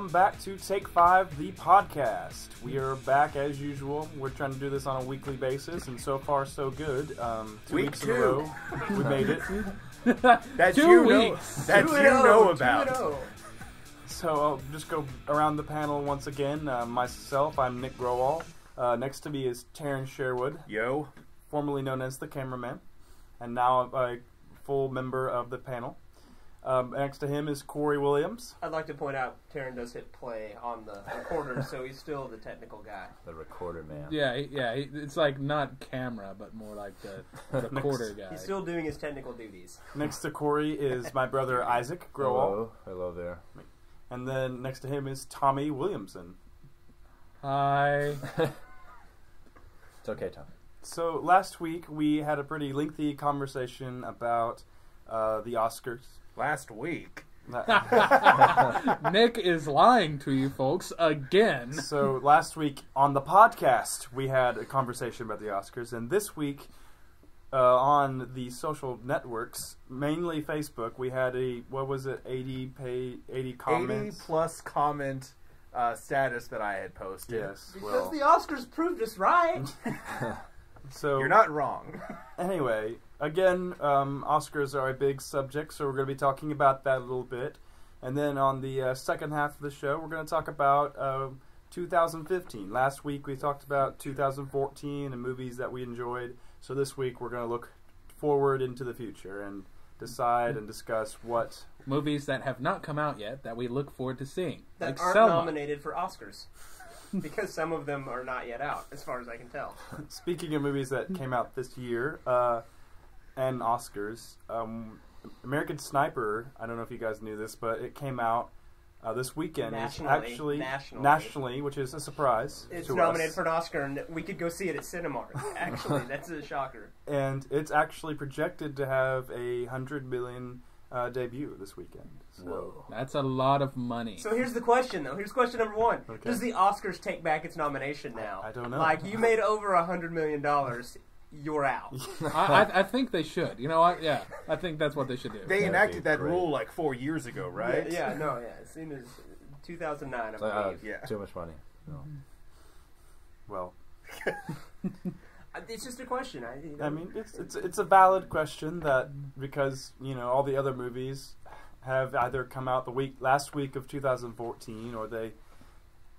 welcome back to Take 5, the podcast. We are back as usual. We're trying to do this on a weekly basis, and so far so good. 2 weeks in a row, we made it. That's 2 weeks. That you know about. So I'll just go around the panel once again. Myself, I'm Nick Growall. Next to me is Terran Sherwood. Yo. Formerly known as the cameraman, and now a full member of the panel. Next to him is Cory Williams. I'd like to point out Terran does hit play on the recorder, so he's still the technical guy. The recorder man. Yeah, it's like not camera, but more like the recorder guy. He's still doing his technical duties. Next to Cory is my brother Isaac Growall. Hello there. And then next to him is Tommy Williamson. Hi. It's okay, Tom. So last week we had a pretty lengthy conversation about the Oscars. Last week. Nick is lying to you folks again. So last week on the podcast we had a conversation about the Oscars, and this week on the social networks, mainly Facebook, we had 80 comments. 80 plus comment status that I had posted. Yes. Because the Oscars proved us right. So you're not wrong. Anyway, again, Oscars are a big subject, so we're going to be talking about that a little bit. And then on the second half of the show, we're going to talk about 2015. Last week we talked about 2014 and movies that we enjoyed. So this week we're going to look forward into the future and decide and discuss what movies that have not come out yet that we look forward to seeing. That like aren't Selma. nominated for Oscars. Because some of them are not yet out, as far as I can tell. Speaking of movies that came out this year and Oscars, American Sniper, I don't know if you guys knew this, but it came out this weekend. Nationally, which is a surprise. It's to nominated us. for an Oscar, and we could go see it at Cinemark. Actually, that's a shocker. And it's actually projected to have a $100 million debut this weekend. So. That's a lot of money. So here's the question, though. Here's question number one. Okay. Does the Oscars take back its nomination now? I don't know. Like, you made over $100 million, you're out. I think they should. You know what? Yeah, I think that's what they should do. They enacted that rule like 4 years ago, right? Yeah, as soon as 2009, I believe. Yeah. Too much money. No. Well, it's just a question. I mean, it's a valid question that because all the other movies have either come out last week of 2014 or they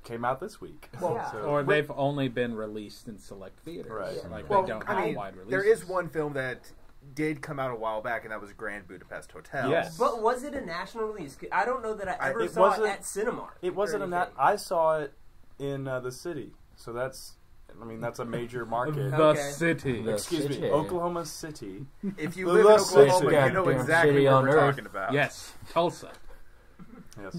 came out this week. Or they've only been released in select theaters. Right. Yeah. Like Well, they don't I have mean, wide releases. there is one film that did come out a while back, and that was Grand Budapest Hotel. Yes. But was it a national release? I don't know that I ever saw it at Cinemark. It wasn't I saw it in the city, so that's a major market. The city. Excuse me, Oklahoma City. If you live in Oklahoma, you know exactly what we're talking about. Yes, Tulsa. Yes.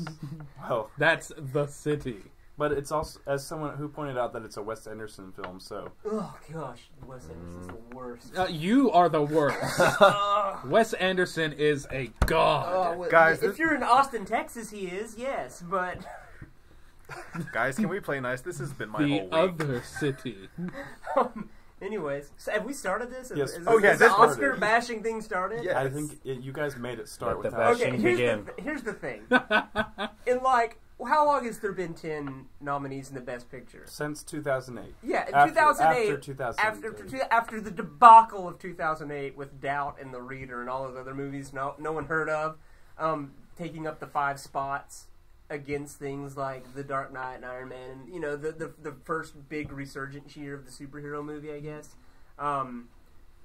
Well, that's the city. But it's also, as someone who pointed out, that it's a Wes Anderson film, so... Oh, gosh. Wes Anderson's the worst. You are the worst. Wes Anderson is a god. Well, guys, if you're in Austin, Texas, he is, yes, but... Guys, can we play nice? This has been my whole week. The other city. Anyways, so have we started this? Yes. Is this Oscar bashing thing started? Yes. I think you guys made it start Let with the that. bashing begin. Here's the thing. In how long has there been 10 nominees in the Best Picture? Since 2008. Yeah, in After 2008. 2008. After the debacle of 2008 with Doubt and The Reader and all those other movies no one heard of, taking up the 5 spots against things like The Dark Knight and Iron Man, and the first big resurgent year of the superhero movie, I guess,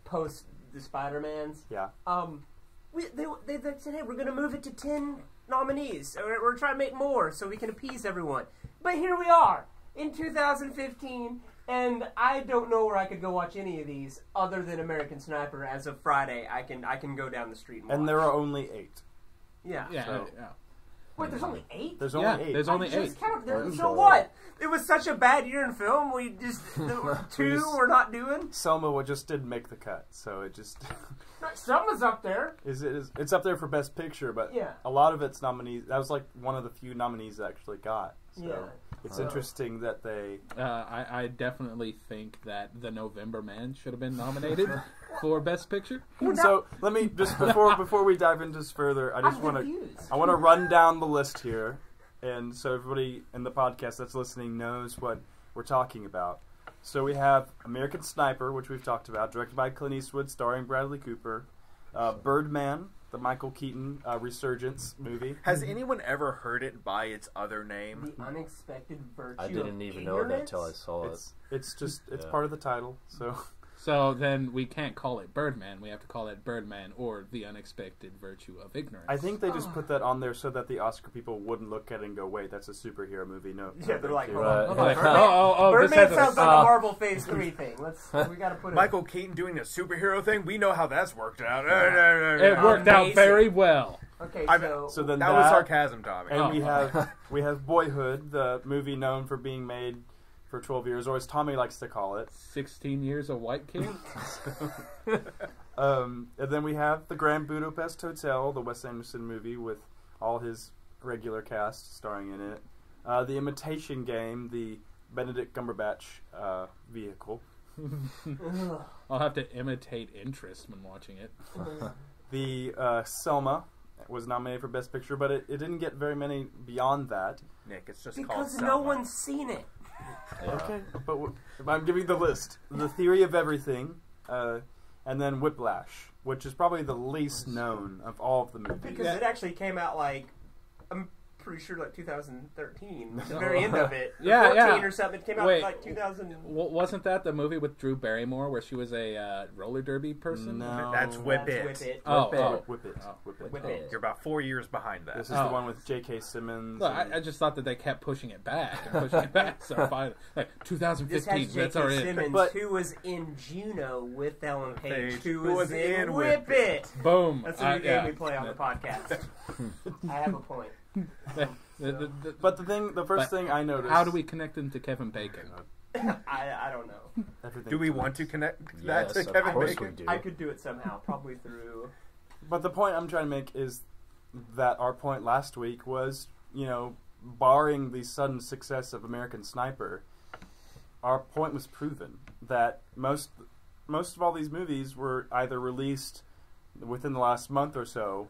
post the Spider-Mans. Yeah. They said, hey, we're going to move it to 10 nominees. We're trying to make more so we can appease everyone. But here we are in 2015, and I don't know where I could go watch any of these other than American Sniper. As of Friday, I can go down the street and watch. And there are only 8. Yeah. Yeah. Wait, there's only 8? There's only 8. There's only 8. So what? It was such a bad year in film. We just 2 we're not doing. Selma just didn't make the cut, so it just. Selma's up there. It's up there for Best Picture, but a lot of its nominees. That was like one of the few nominees that actually got. So it's interesting that they. I definitely think that The November Man should have been nominated for Best Picture. So let me just before we dive into this further, I want to run down the list here, and so everybody in the podcast that's listening knows what we're talking about. So we have American Sniper, which we've talked about, directed by Clint Eastwood, starring Bradley Cooper. Birdman, the Michael Keaton resurgence movie. Has anyone ever heard it by its other name? The Unexpected Virtue. I didn't of even know that Ignorance? until I saw it. It's Yeah. part of the title. So then we can't call it Birdman. We have to call it Birdman or The Unexpected Virtue of Ignorance. I think they just put that on there so that the Oscar people wouldn't look at it and go, "Wait, that's a superhero movie." No, Yeah, they're like, thank hold you. on, hold on. Right. Birdman, this Birdman has sounds like a Marvel Phase 3 thing. We gotta put it. Michael Keaton doing a superhero thing? We know how that's worked out. It worked out Amazing. very well. Okay, So then That was sarcasm, Tommy. and Oh. we have Boyhood, the movie known for being made for 12 years, or as Tommy likes to call it. 16 years a white kid? And then we have the Grand Budapest Hotel, the Wes Anderson movie with all his regular cast starring in it. The Imitation Game, the Benedict Cumberbatch vehicle. Ugh. I'll have to imitate interest when watching it. The Selma was nominated for Best Picture, but it didn't get very many beyond that. Nick, it's just called Because Selma. no one's seen it. Yeah. Okay, but I'm giving the list. The Theory of Everything, and then Whiplash, which is probably the least known of all of the movies. Because it actually came out I'm pretty sure 2013, the very end of it. Yeah, 14 yeah. or something. It came out Wait. 2000. Wasn't that the movie with Drew Barrymore where she was a roller derby person? No. That's Whip That's It. Oh, Whip oh. It. Whip It. Oh. Whip It. Whip Oh. It. You're about 4 years behind that. This is Oh. the one with J.K. Simmons. Look, and- I just thought that they kept pushing it back and pushing it back. So finally, This 2015, has that's J.K. our it. Simmons, But- who was in Juno with Ellen Page, who who was was in in Whip It. Boom. That's the new game yeah. we play on the podcast. I have a point. But the first thing I noticed. How do we connect them to Kevin Bacon? I don't know. Everything Do we want to connect that Yes, to of Kevin course Bacon? we do. I could do it somehow, probably through. But the point I'm trying to make is that our point last week was, barring the sudden success of American Sniper, our point was proven that most of all these movies were either released within the last month or so,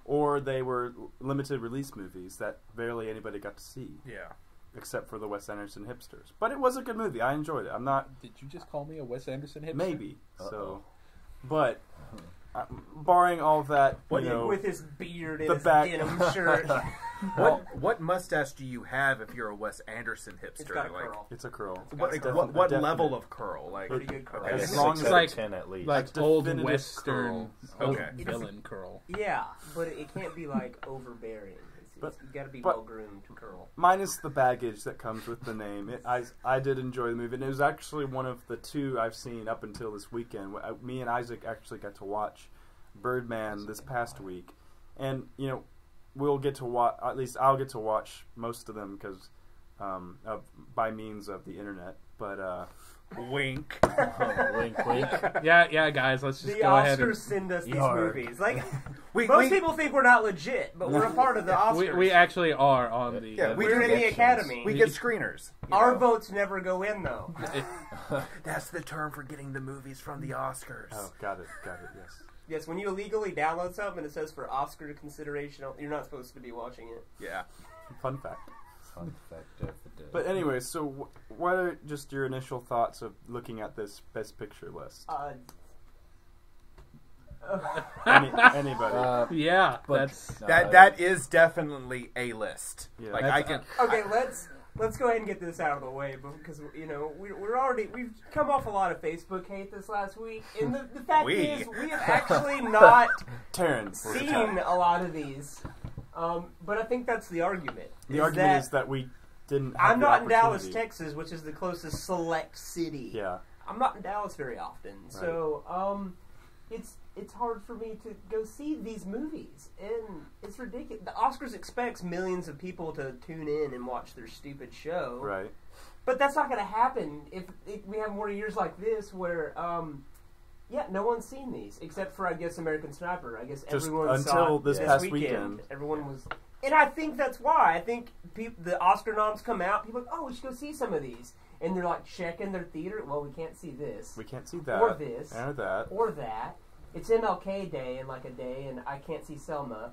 or they were limited release movies that barely anybody got to see, Yeah. except for the Wes Anderson hipsters. But it was a good movie. I enjoyed it. I'm not Did you just call me a Wes Anderson hipster? maybe Uh-oh. so, but barring all of that, With his beard and the his back- denim shirt. What mustache do you have if you're a Wes Anderson hipster? It's got a Like, curl. it's a curl. What, It's got what, what definite- level of curl? Like, Pretty good curl. I As guess long 6 as- out of like- 10 at least. Like A old definitive Western, curl. old Okay. villain curl. Yeah, but it can't be overbearing. You got to be but- well groomed to curl. Minus the baggage that comes with the name. I did enjoy the movie, and it was actually one of the two I've seen up until this weekend. Me and Isaac actually got to watch Birdman this past week, and we'll get to watch. At least I'll get to watch most of them because by means of the internet. But wink. Wink, wink. Yeah, guys, let's just The go ahead Oscars and send us these Yarg. movies. Like We, most we, people think we're not legit, but we're a part of the Oscars. we actually are on the. Yeah, We're in the Academy. we get screeners. you Our know. votes never go in, though. That's the term for getting the movies from the Oscars. oh, got it. Yes. Yes, when you illegally download something and it says for Oscar consideration, you're not supposed to be watching it. Yeah. Fun fact. Fun fact of the day. But anyway, so what are just your initial thoughts of looking at this Best Picture list? Anybody? Yeah, But- that's. No, That is definitely a list. Yeah. Like That's- I can. Okay, let's go ahead and get this out of the way because we've come off a lot of Facebook hate this last week, and the fact is we have actually not Terran. seen a lot of these. But I think that's the argument. The argument is that we didn't have I'm the not in Dallas, opportunity. Texas, which is the closest select city. Yeah. I'm not in Dallas very often, so it's hard for me to go see these movies, and it's ridiculous. The Oscars expects millions of people to tune in and watch their stupid show, Right. but that's not going to happen if we have more years like this where, no one's seen these except for I guess American Sniper. I guess Just everyone saw until it this past weekend. Everyone was, and I think that's why. I think the Oscar noms come out. People are like, oh, we should go see some of these, and they're like checking their theater. Well, we can't see this. We can't see that. Or this. Or that. Or that. it's MLK Day in like a day, and I can't see Selma.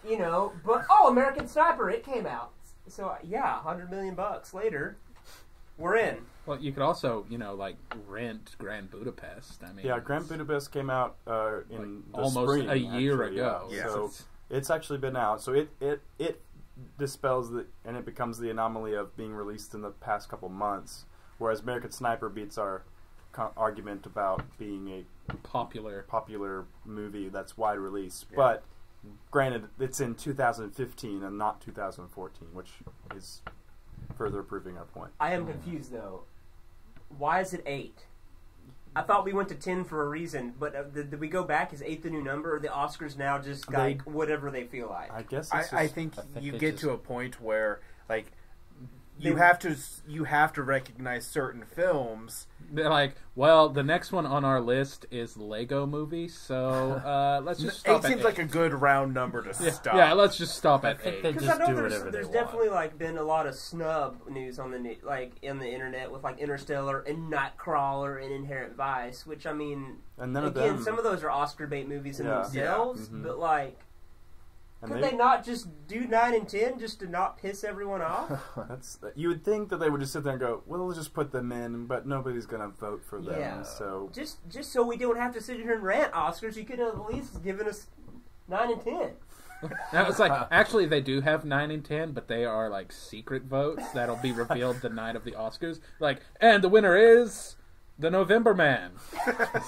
You know, but American Sniper, it came out. So yeah, $100 million later, we're in. Well, you could also, like, rent Grand Budapest. I mean, Yeah, Grand Budapest came out in the almost spring, a year actually, ago. Yeah. Yeah. So it's actually been out. So it dispels and it becomes the anomaly of being released in the past couple months, whereas American Sniper beats our argument about being a popular movie that's wide release. Yeah. But granted, it's in 2015 and not 2014, which is further proving our point. I am confused though. Why is it 8? I thought we went to 10 for a reason, but did we go back? Is 8 the new number, or the Oscars now just like whatever they feel like? I guess I think you get just- to a point where like you have to recognize certain films. They're like, well, the next one on our list is Lego Movie, so let's just stop 8 at seems 8. like a good round number to stop. Yeah, let's just stop I at think 8. they Because just I do know whatever there's they definitely want. like been a lot of snub news on like in the internet with like Interstellar and Nightcrawler and Inherent Vice, which I mean, and none again, of them. some of those are Oscar bait movies in Yeah. themselves, Yeah. Mhm. but like, and could they not just do 9 and 10 just to not piss everyone off? you would think that they would just sit there and go, well, let's just put them in, but nobody's going to vote for them. Yeah. So just so we don't have to sit here and rant Oscars, you could have at least given us 9 and 10. Now, it's like, actually, they do have 9 and 10, but they are, like, secret votes that'll be revealed the night of the Oscars. Like, and the winner is the November Man.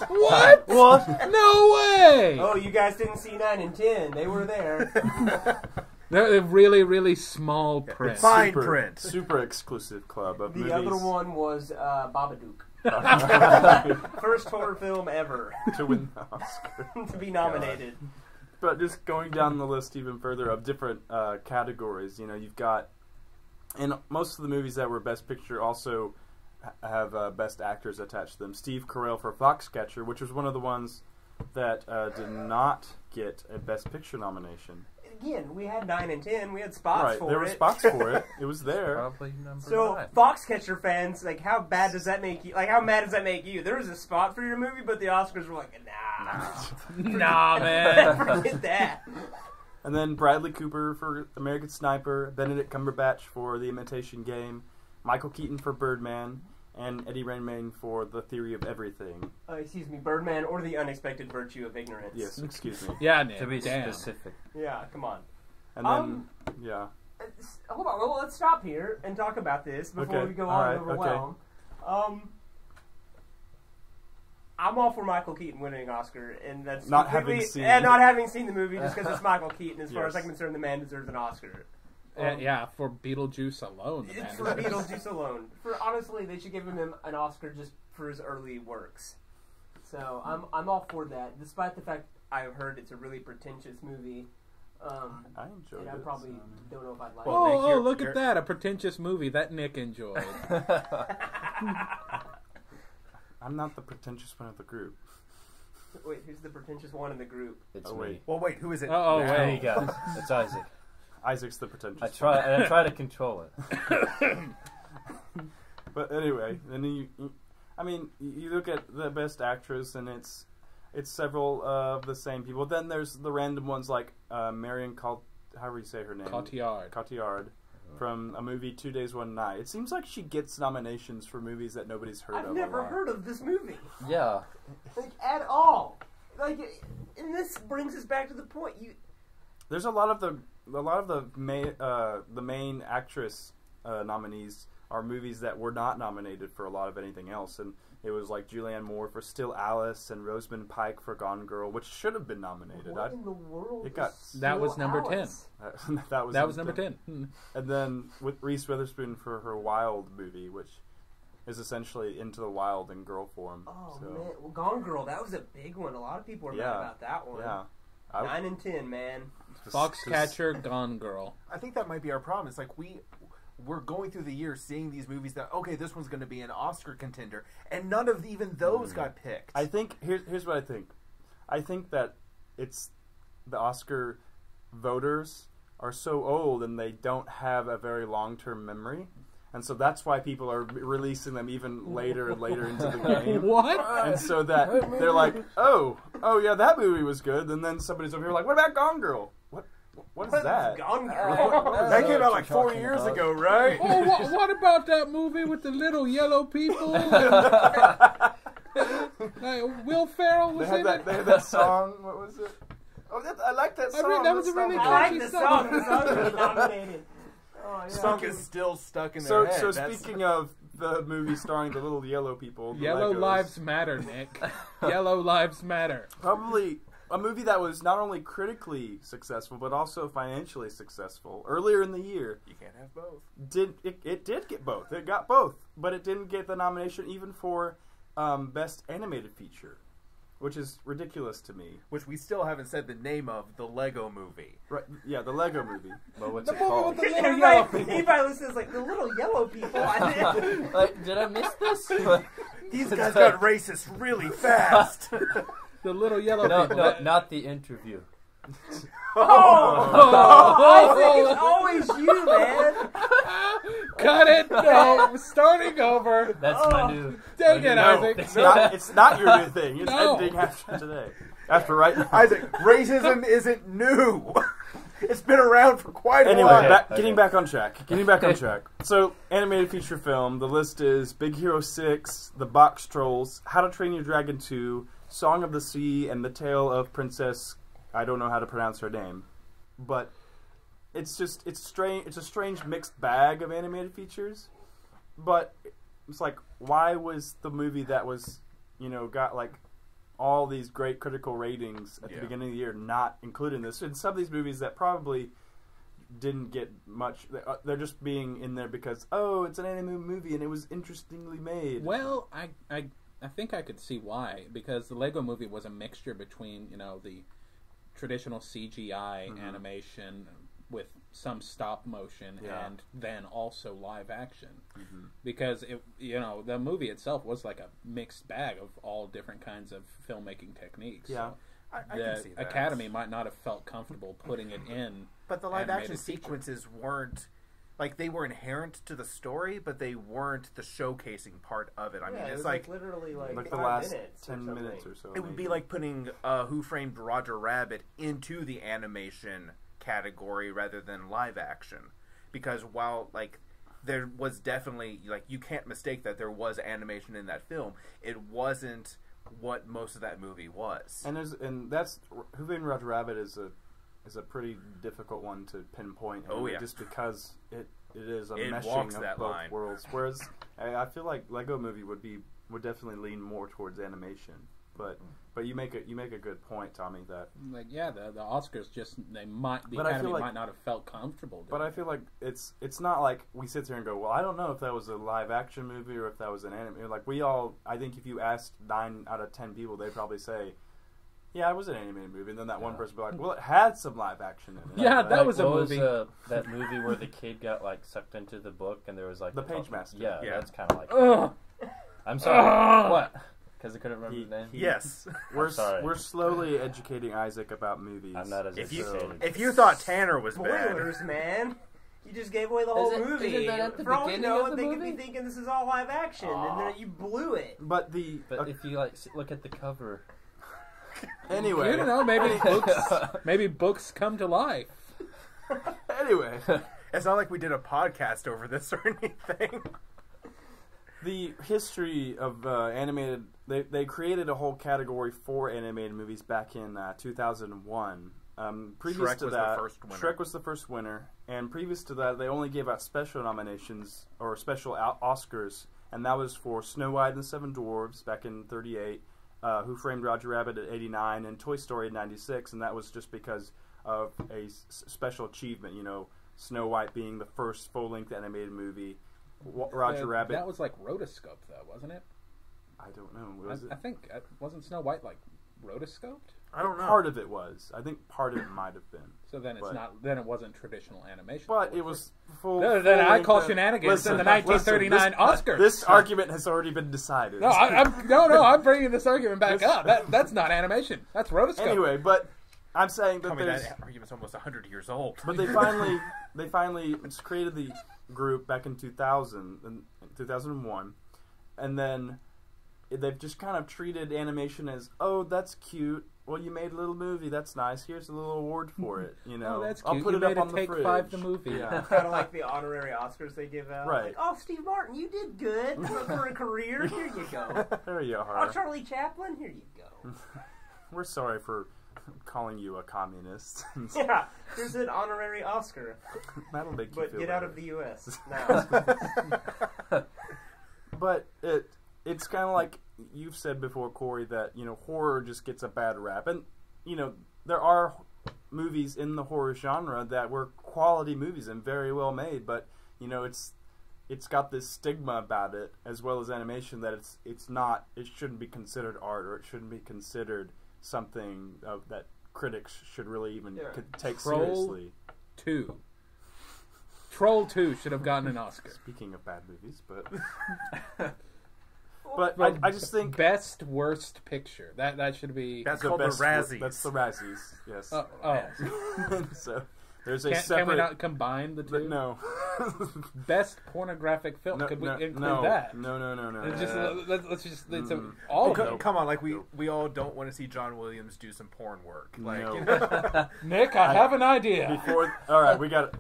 What? What? No way! Oh, you guys didn't see 9 and 10. They were there. They're really, really small print. Fine print. Super exclusive club of The movies. other one was Babadook. First horror film ever to win the Oscar. to be nominated. But just going down the list even further of different categories, you've got, and most of the movies that were Best Picture also have Best Actors attached to them. Steve Carell for Foxcatcher, which was one of the ones that did not get a Best Picture nomination. Again, we had 9 and 10. We had spots Right, for there were it. spots for it. It was there. Probably number So, 9. Foxcatcher fans, like, how bad does that make you? Like, how mad does that make you? There was a spot for your movie, but the Oscars were like, nah. Nah, man. Forget that. And then Bradley Cooper for American Sniper, Benedict Cumberbatch for The Imitation Game, Michael Keaton for Birdman, and Eddie Redmayne for The Theory of Everything. Excuse me, Birdman or The Unexpected Virtue of Ignorance. Yes, excuse me. Yeah, Nick. To be Damn. specific. Yeah, come on. And then, yeah. Hold on, well, let's stop here and talk about this before Okay, we go all on right, and overwhelm. I'm all for Michael Keaton winning an Oscar, and that's Not completely- having seen- and not having seen the movie just because it's Michael Keaton. As far as Yes. I'm concerned, the man deserves an Oscar. Yeah, for Beetlejuice alone. The man It's for deserves- Beetlejuice alone. Honestly, they should give him an Oscar just for his early works. So I'm all for that, despite the fact I've heard it's a really pretentious movie. I enjoyed And I it. probably don't know if I'd like Well, it. Nick, Oh, you're- look you're- at that. A pretentious movie that Nick enjoyed. I'm not the pretentious one of the group. Wait, who's the pretentious one in the group? It's Oh, me. wait. Well, wait, who is it? Oh, now? There you go. It's Isaac. Isaac's the pretentious I try to control it. But anyway, then you look at the Best Actress, and it's several of the same people. Then there's the random ones like Marion however you say her name? Cotillard from a movie 2 Days, One Night. It seems like she gets nominations for movies that nobody's heard of. I've never heard of this movie, Yeah. like at all. Like, and this brings us back to the point. There's a lot of the main actress nominees are movies that were not nominated for a lot of anything else, and it was like Julianne Moore for Still Alice and Rosamund Pike for Gone Girl, which should have been nominated. What in the world? it got- is That was Still number Alice? 10. that was number 10. And then with Reese Witherspoon for her Wild movie, which is essentially Into the Wild in girl form. Oh so, man, well, Gone Girl, that was a big one. A lot of people are mad Yeah. about that one. yeah. 9 and 10, man. Foxcatcher, Gone Girl. I think that might be our problem. It's like we're going through the year seeing these movies that, okay, this one's going to be an Oscar contender, and none of even those got picked. I think here's what I think. I think that it's the Oscar voters are so old and they don't have a very long-term memory, And so that's why people are releasing them even later and later into the game. What? And so that they're like, oh yeah, that movie was good. And then somebody's over here like, what about Gone Girl? What is that? Gone Girl. That came out like 4 years ago, right? Oh, what about that movie with the little yellow people? Will Ferrell was in it. They had that song. What was it? Oh, I like that song. I mean, that was a really I like the song. The song was nominated. Oh, yeah. Song is still stuck in So their head. so speaking of the movie starring the little yellow people, the Yellow Legos, lives matter, Nick. Yellow lives matter. probably a movie that was not only critically successful but also financially successful earlier in the year. You can't have both. It did get both. It got both, but it didn't get the nomination even for Best Animated Feature, which is ridiculous to me. Which we still haven't said the name of, the Lego Movie. Right? Yeah, the Lego Movie. But what's The it movie called? with the little yellow Anybody people. listens like, the little yellow people. I did. Like, did I miss this? These guys got racist really fast. The little yellow No, people. no, not the interview. Isaac, it's always you, man. Cut it! No, starting over. That's my new. Dang it, No, Isaac. it's not your new thing. It's No. ending after today. After right now. Isaac, racism isn't new. It's been around for quite a Anyway, while. getting back on track. So, animated feature film. The list is Big Hero 6, The Box Trolls, How to Train Your Dragon 2, Song of the Sea, and The Tale of Princess. I don't know how to pronounce her name, but it's strange. It's a strange mixed bag of animated features. But it's like, why was the movie that was, got like all these great critical ratings at the beginning of the year not included in this? And some of these movies that probably didn't get much, they're just being in there because, oh, it's an animated movie and it was interestingly made. Well, I think I could see why, because the Lego Movie was a mixture between, the traditional CGI animation with some stop motion and then also live action. Because the movie itself was like a mixed bag of all different kinds of filmmaking techniques. Yeah. So I can see the that. Academy might not have felt comfortable putting it in. But the live action animated feature. sequences weren't, like, they were inherent to the story, but they weren't the showcasing part of it. I mean, Yeah, it it's was like literally like Like the 5 last minutes 10 minutes or so. it would be maybe. like putting Who Framed Roger Rabbit into the animation category rather than live action. Because while, like, there was definitely, like, you can't mistake that there was animation in that film, it wasn't what most of that movie was. And that's Who Framed Roger Rabbit is a pretty difficult one to pinpoint. Oh, yeah. Just because it is a It meshing walks of that both line. worlds. Whereas I feel like Lego Movie would definitely lean more towards animation. But you make a good point, Tommy. That The Oscars the But I Academy feel like- might not have felt comfortable. But I feel like it's not like we sit there and go, well, I don't know if that was a live action movie or if that was an anime. Like I think if you asked 9 out of 10 people, they'd probably say, yeah, it was an animated movie. And then that one person would be like, well, it had some live action in it. Yeah, Like, that was a What movie. that movie where the kid got like sucked into the book and there was like The Page Master. Yeah, Yeah. that's kind of like. Ugh. I'm sorry. What? Because I couldn't remember He- the name. Yes. sorry. We're slowly educating Isaac about movies. I'm not as If you educated. if you thought Tanner was bad, Spoilers, man. You just gave away the whole movie. isn't that at the For all you beginning know, of the they could movie? be thinking this is all live action, and then you blew it. But But if you like look at the cover, anyway, You don't know, maybe books come to life. anyway, it's not like we did a podcast over this or anything. the history of animated, they created a whole category for animated movies back in 2001. Previous Shrek to was the that, first winner. Shrek was the first winner, and previous to that, they only gave out special nominations or special Oscars, and that was for Snow White and the Seven Dwarfs back in '38, Who Framed Roger Rabbit at '89, and Toy Story in '96, and that was just because of a special achievement. Snow White being the first full-length animated movie. Roger Rabbit. That was like rotoscoped, though, wasn't it? I don't know. Was it? I think wasn't Snow White like rotoscoped? I don't know. Part of it was. I think part of it might have been. So then it's But- not. Then it wasn't traditional animation. But it was full. Then I full-length- call shenanigans in the 1939 Oscars. This argument has already been decided. No, I'm bringing this argument back up. That's not animation. That's rotoscope. Anyway, but I'm saying that Tell me there's. that argument's almost 100 years old. But they finally created group back in 2001, and then they've just kind of treated animation as, oh, that's cute. Well, you made a little movie. That's nice. Here's a little award for it. You know, Oh, that's cute. I'll put You it up made on a the Take fridge. 5 the movie. Yeah. Kind of like the honorary Oscars they give out. Right. Like, oh, Steve Martin, you did good for a career. Here you go. There you Oh, are. Charlie Chaplin, here you go. We're sorry for calling you a communist. Yeah, here's an honorary Oscar. That'll make you But feel get better. out of the U.S. now. But it's kind of like you've said before, Cory, that, you know, horror just gets a bad rap. And, you know, there are movies in the horror genre that were quality movies and very well made, but, you know, it's got this stigma about it, as well as animation, that it shouldn't be considered art, or it shouldn't be considered something that critics should really even take seriously. Troll 2 should have gotten an Oscar. Speaking of bad movies, but I just think Best Worst Picture. That should be... That's the called the best. Razzies. That's the Razzies. Yes. Oh. So there's a Can separate. we not combine the two? No. Best pornographic film. No, Could we no, include no, that? No. It's just, let's just it's Oh, all of them. come on! Like we all don't want to see John Williams do some porn work. Like, No. you know? Nick, I have an idea.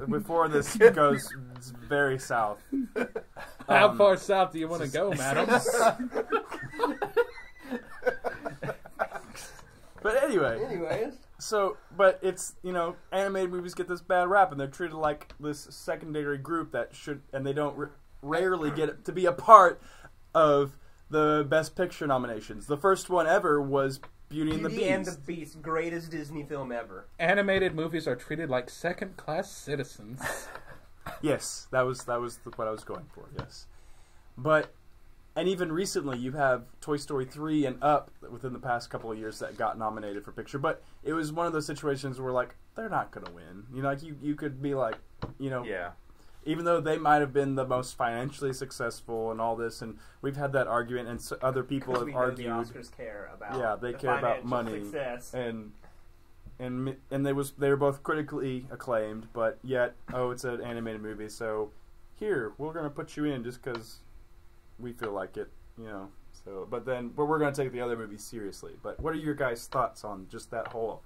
Before this goes very south. How far south do you want to go, madam? But anyway, Anyways. but it's, you know, animated movies get this bad rap, and they're treated like this secondary group that should, and they don't rarely get to be a part of the Best Picture nominations. The first one ever was Beauty and the Beauty and the Beast. Beast, greatest Disney film ever. Animated movies are treated like second-class citizens. Yes, that was what I was going for. Yes, but. And even recently, you have Toy Story 3 and Up within the past couple of years that got nominated for picture. But it was one of those situations where, like, they're not going to win. You know, like, you could be like, you know, Yeah. even though they might have been the most financially succcessful and all this, and we've had that argument, and other people have We know argued. the Oscars care about. Yeah, they the care about financial money. Success. And they were both critically acclaimed, but yet, it's an animated movie, so here, we're going to put you in just because we feel like it, you know. So, but we're going to take the other movies seriously. But what are your guys' thoughts on just that whole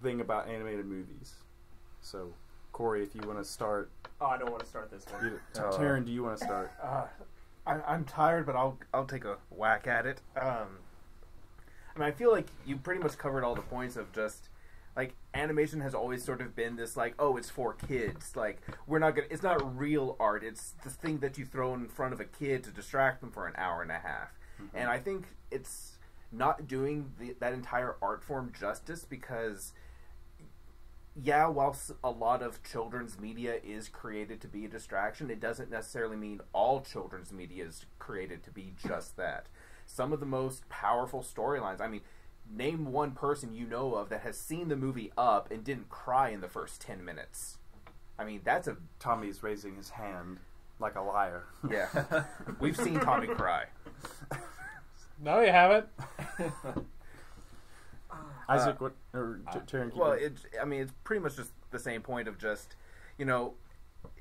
thing about animated movies? So, Cory, if you want to start. Oh, I don't want to start this one. Terran, do you want to start? I'm tired, but I'll take a whack at it. I mean, I feel like you pretty much covered all the points of just, like, animation has always sort of been this, like, oh, it's for kids. Like, it's not real art. It's the thing that you throw in front of a kid to distract them for an hour and a half. Mm-hmm. And I think it's not doing that entire art form justice because, yeah, while a lot of children's media is created to be a distraction, it doesn't necessarily mean all children's media is created to be just that. Some of the most powerful storylines, I mean, name one person you know of that has seen the movie Up and didn't cry in the first 10 minutes. I mean, that's a... Tommy's raising his hand like a liar. Yeah. We've seen Tommy cry. No, you haven't. Isaac, Terran? Well, it's pretty much just the same point of just, you know,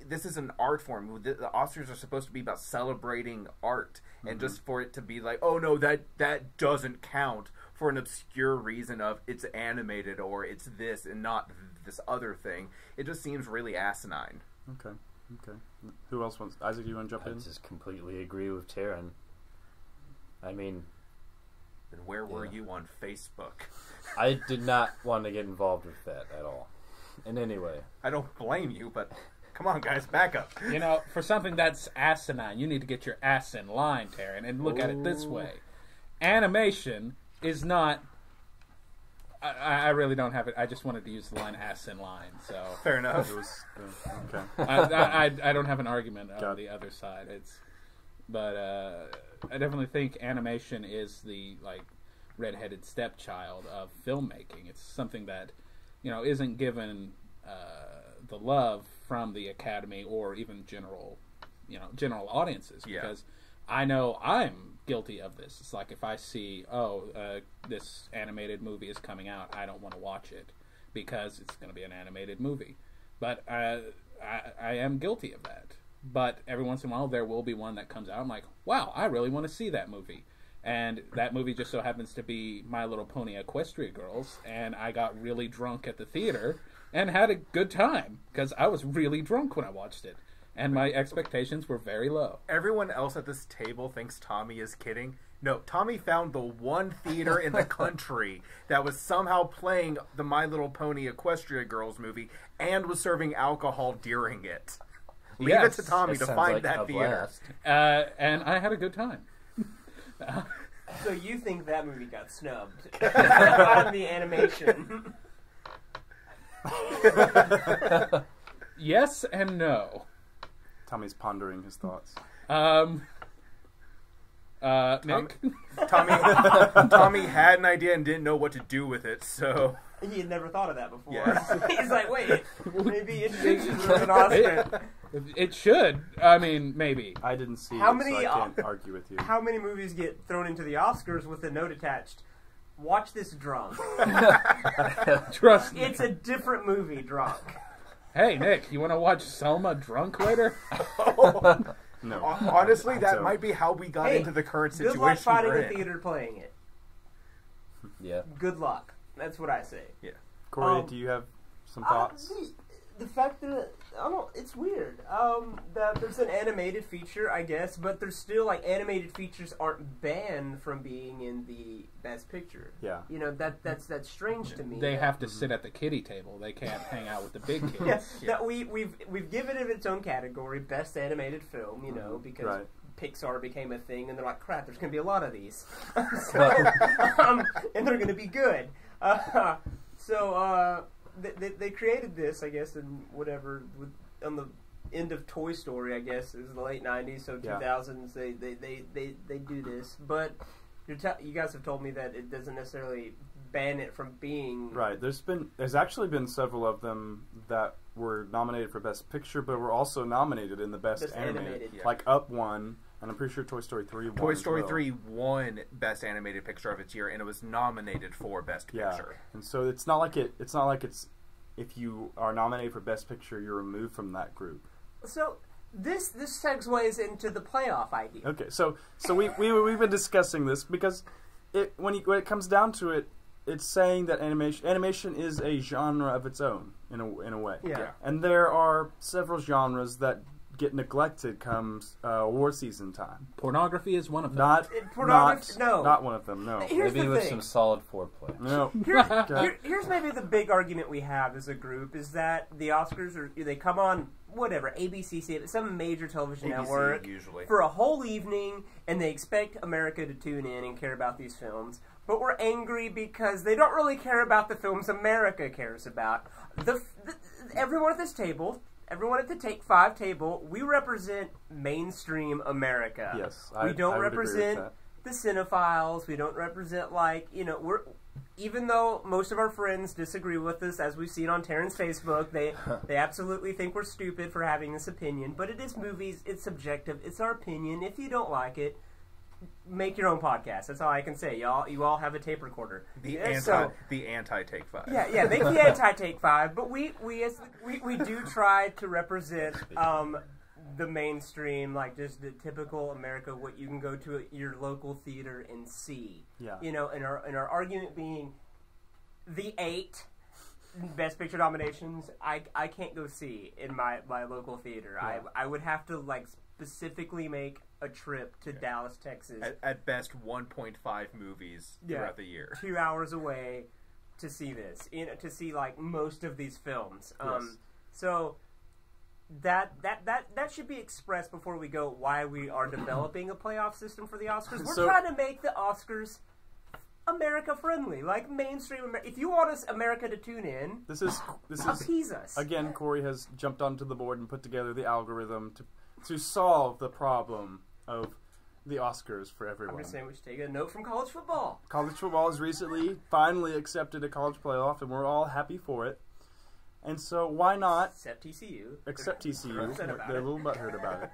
this is an art form. The Oscars are supposed to be about celebrating art, and just for it to be like, oh no, that doesn't count for an obscure reason of it's animated or it's this and not this other thing. It just seems really asinine. Okay. Who else wants? Isaac, you want to jump in? I just completely agree with Terran. I mean, Then where were you on Facebook? I did not want to get involved with that at all. In any way. I don't blame you, but come on, guys, back up. You know, for something that's asinine, you need to get your ass in line, Terran, and look at it this way. Animation is not... I really don't have it. I just wanted to use the line "ass in line," so Fair enough. It was, okay. I don't have an argument on the other side. But I definitely think animation is the redheaded stepchild of filmmaking. It's something that isn't given the love from the Academy or even general audiences. Yeah. Because I know I'm guilty of this. It's like if I see, this animated movie is coming out, I don't want to watch it because it's going to be an animated movie. But I am guilty of that. but every once in a while there will be one that comes out. I'm like, wow, I really want to see that movie. And that movie just so happens to be My Little Pony Equestria Girls, and I got really drunk at the theater and had a good time because I was really drunk when I watched it, and my expectations were very low. Everyone else at this table thinks Tommy is kidding. No, Tommy found the one theater in the country that was somehow playing the My Little Pony Equestria Girls movie and was serving alcohol during it. Leave it to Tommy to find that theater. And I had a good time. So you think that movie got snubbed on the animation? Yes and no. Tommy's pondering his thoughts. Nick? Tommy had an idea and didn't know what to do with it, so... He had never thought of that before. Yeah. He's like, wait, maybe it should deserve an Oscar. It should. I mean, maybe. I didn't see How it, many, so I can't argue with you. How many movies get thrown into the Oscars with a note attached? Watch this drunk. Trust me. It's a different movie, drunk. Hey, Nick, you want to watch Selma drunk later? No. Honestly, that So- might be how we got into the current Good situation luck finding we're a in. theater playing it. Yeah. Good luck. That's what I say. Corey, do you have some thoughts? The fact that it's weird. That there's an animated feature, I guess, but there's still like animated features aren't banned from being in the Best Picture. Yeah. You know that's strange to me. They have to sit at the kiddie table. They can't hang out with the big kids. Yeah. That we've given it its own category, Best Animated Film. You know, because Right. Pixar became a thing, and they're like, crap, there's going to be a lot of these, and they're going to be good. They created this, I guess, in whatever on the end of Toy Story, I guess, it was the late '90s, so 2000s. They do this, but you guys have told me that it doesn't necessarily ban it from being Right. There's actually been several of them that were nominated for Best Picture, but were also nominated in the Best Animated. Yeah. Like Up won, and I'm pretty sure Toy Story 3 won. Toy Story as well. 3 won Best Animated Picture of its year, and it was nominated for Best Picture. And so it's not like it's if you are nominated for Best Picture, you're removed from that group. So this segues into the playoff idea. Okay, so we've been discussing this because when it comes down to it, it's saying that animation is a genre of its own in a way. Yeah. And there are several genres that get neglected comes award season time. Pornography is one of them. Not one of them. No. Here's Maybe the with thing. some solid foreplay. No. Here's maybe the big argument we have as a group is that the Oscars they come on whatever ABC, some major television network usually for a whole evening, and they expect America to tune in and care about these films. But we're angry because they don't really care about the films America cares about. Everyone at this table, everyone at the Take 5 table, we represent mainstream America. Yes, we don't I would agree with represent that. the cinephiles. We don't represent we're. Even though most of our friends disagree with us, as we've seen on Terran's Facebook, they absolutely think we're stupid for having this opinion. But it is movies. It's subjective. It's our opinion. If you don't like it, make your own podcast. That's all I can say. You all have a tape recorder. the anti Take 5. Yeah, make the anti Take 5. But we do try to represent the mainstream, like just the typical America, what you can go to your local theater and see. Yeah. You know, and our argument being the 8 Best Picture nominations, I can't go see in my local theater. Yeah. I would have to specifically make a trip to Dallas, Texas. At best, 1.5 movies throughout the year. 2 hours away to see this. To see most of these films. Yes. So that should be expressed before we go why we are developing a playoff system for the Oscars. We're trying to make the Oscars America friendly, like mainstream America. If you want America to tune in, This is appease us. again. Corey has jumped onto the board and put together the algorithm to solve the problem of the Oscars for everyone. I'm just saying we should take a note from college football. College football has recently finally accepted a college playoff, and we're all happy for it. And so why not Except TCU. accept TCU? upset about They're a it. little butthurt about it.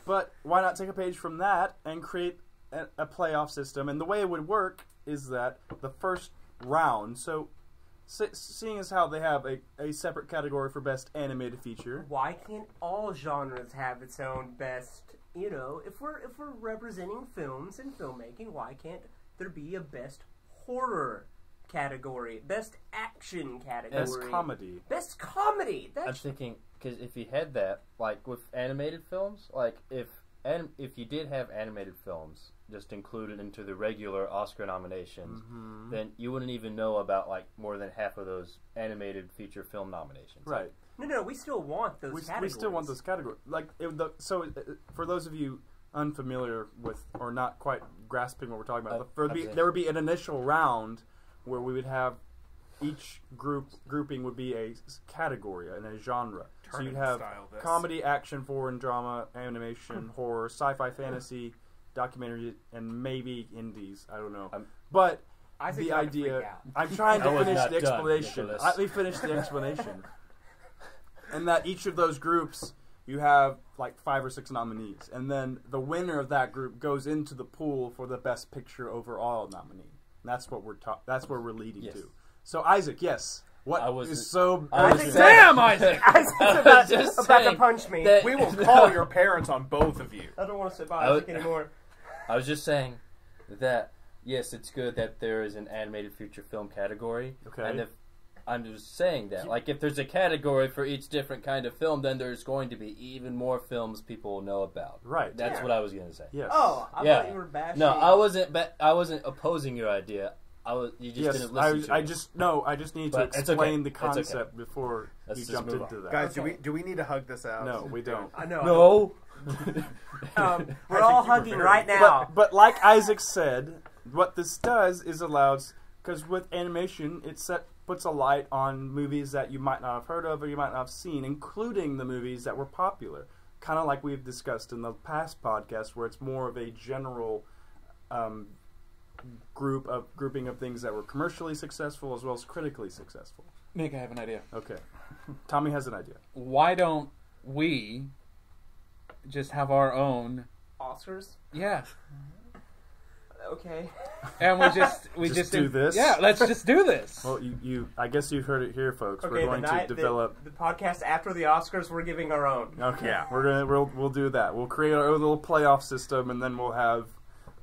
But why not take a page from that and create a playoff system? And the way it would work is that the first round, so seeing as how they have a separate category for best animated feature. Why can't all genres have its own best? You know, if we're representing films and filmmaking, why can't there be a best horror category, best action category, best comedy? I'm thinking because if you had that, like with animated films, like if you did have animated films just included into the regular Oscar nominations, then you wouldn't even know about like more than half of those animated feature film nominations. Right. No, we still want those categories. We still want those categories. Like, for those of you unfamiliar with or not quite grasping what we're talking about, there would be an initial round where we would have each grouping would be a category and a genre. So you'd have comedy, action, foreign drama, animation, horror, sci-fi, fantasy, documentary, and maybe indies. I don't know. But the idea... I'm trying to finish the explanation. Let me finish the explanation. And that each of those groups, you have like 5 or 6 nominees. And then the winner of that group goes into the pool for the best picture overall nominee. And that's what we're leading to. So Isaac, yes. Damn, Isaac! Isaac's about to punch me. We will call your parents on both of you. I don't want to sit by Isaac anymore. I was just saying that, yes, it's good that there is an animated feature film category. Okay. And I'm just saying that, like, if there's a category for each different kind of film, then there's going to be even more films people will know about. Right. That's what I was going to say. Yes. Oh, I thought you were bashing. No, I wasn't opposing your idea. You just didn't listen to it. I just need to explain the concept before you jumped into that. Guys, do we need to hug this out? No, we don't. I know. No. We're all hugging right now. But like Isaac said, what this does is allows, because with animation, it puts a light on movies that you might not have heard of or you might not have seen, including the movies that were popular. Kind of like we've discussed in the past podcast, where it's more of a general grouping of things that were commercially successful as well as critically successful. Nick, I have an idea. Okay. Tommy has an idea. Why don't we just have our own Oscars? Yeah. Okay. And we just do this? Yeah, let's just do this. Well, I guess you've heard it here, folks. Okay, we're going to develop the podcast after the Oscars. We're giving our own. Okay. Yeah. We'll do that. We'll create our own little playoff system, and then we'll have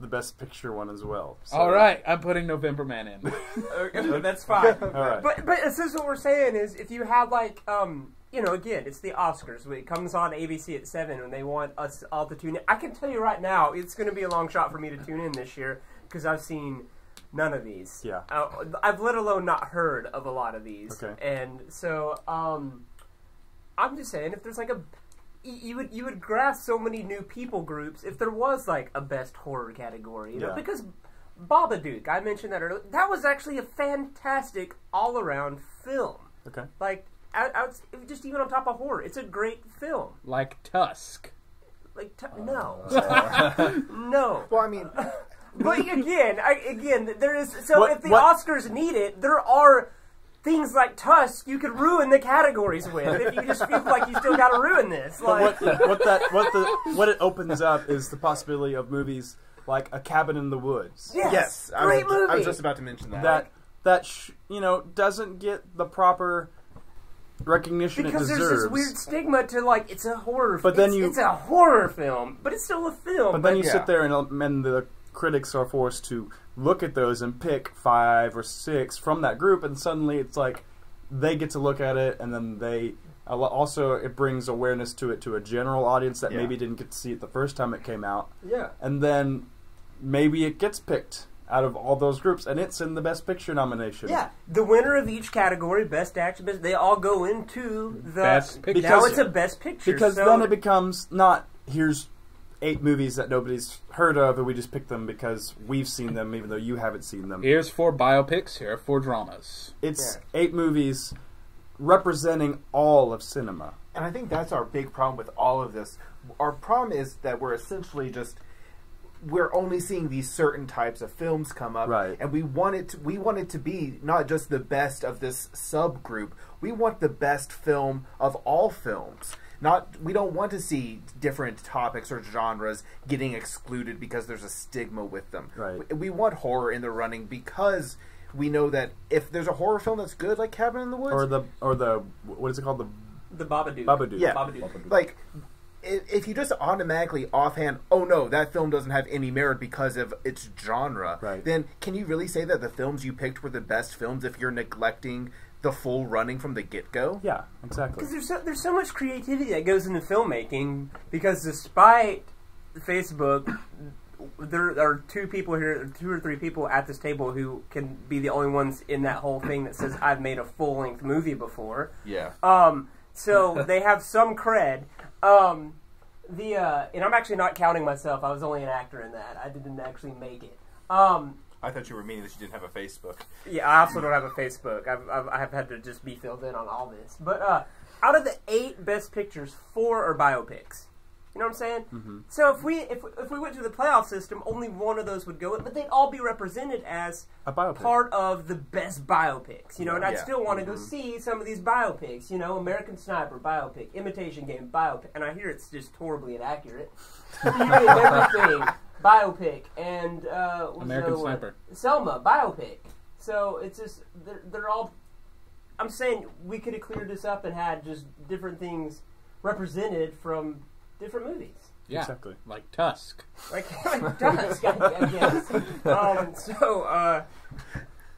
the best picture one as well. So. All right, I'm putting November Man in. Okay, that's fine. All right. But essentially what we're saying is, if you have like again, it's the Oscars. It comes on ABC at 7 and they want us all to tune in. I can tell you right now, it's going to be a long shot for me to tune in this year because I've seen none of these. Yeah. I've let alone not heard of a lot of these. Okay. And so I'm just saying, if there's like you would grasp so many new people groups if there was like a best horror category, you know? Because Babadook, I mentioned that earlier, that was actually a fantastic all-around film. Okay. Like, just even on top of horror, it's a great film. Like Tusk. Like, no. No. Well, I mean... But again, there is... So if the Oscars need it, there are things like Tusk you could ruin the categories with if you just feel like you still got to ruin this. Like, what it opens up is the possibility of movies like A Cabin in the Woods. Yes, great movie. I was just about to mention that. That doesn't get the proper recognition because it deserves. There's this weird stigma to like it's a horror. But then it's a horror film, but it's still a film. But then you sit there and the critics are forced to look at those and pick 5 or 6 from that group, and suddenly it's like they get to look at it, and then it brings awareness to a general audience that maybe didn't get to see it the first time it came out. Yeah. And then maybe it gets picked out of all those groups, and it's in the Best Picture nomination. Yeah. The winner of each category, Best Action, they all go into the Best Picture. Now it's a Best Picture. Because then it becomes not, here's 8 movies that nobody's heard of, and we just pick them because we've seen them, even though you haven't seen them. Here's 4 biopics, here are 4 dramas. It's 8 movies representing all of cinema. And I think that's our big problem with all of this. Our problem is that we're essentially we're only seeing these certain types of films come up, right? And we want it to be not just the best of this subgroup. We want the best film of all films. We don't want to see different topics or genres getting excluded because there's a stigma with them. Right. We want horror in the running because we know that if there's a horror film that's good, like Cabin in the Woods, or the what is it called, the Babadook. Yeah. Babadook. like if you just automatically offhand, oh no, that film doesn't have any merit because of its genre, Right. then can you really say that the films you picked were the best films if you're neglecting the full running from the get-go? Yeah, exactly. Because there's so much creativity that goes into filmmaking. Because despite Facebook, there are two or three people at this table who can be the only ones in that whole thing that says I've made a full-length movie before. Yeah. So they have some cred. And I'm actually not counting myself. I was only an actor in that. I didn't actually make it. I thought you were meaning that you didn't have a Facebook. Yeah, I also don't have a Facebook. I've had to just be filled in on all this. But out of the 8 best pictures, 4 are biopics. You know what I'm saying? Mm-hmm. So if we went to the playoff system, only one of those would go in, but they'd all be represented as A biopic. part of the best biopics. You know, and I'd Yeah. still want to go see some of these biopics. You know, American Sniper biopic, Imitation Game biopic, and I hear it's just horribly inaccurate. Beauty and Everything biopic, and what's American the other one? Sniper. Selma biopic. So it's just they're all. I'm saying we could have cleared this up and had just different things represented from different movies. Yeah, Exactly. like Tusk. Like Dusk, I guess.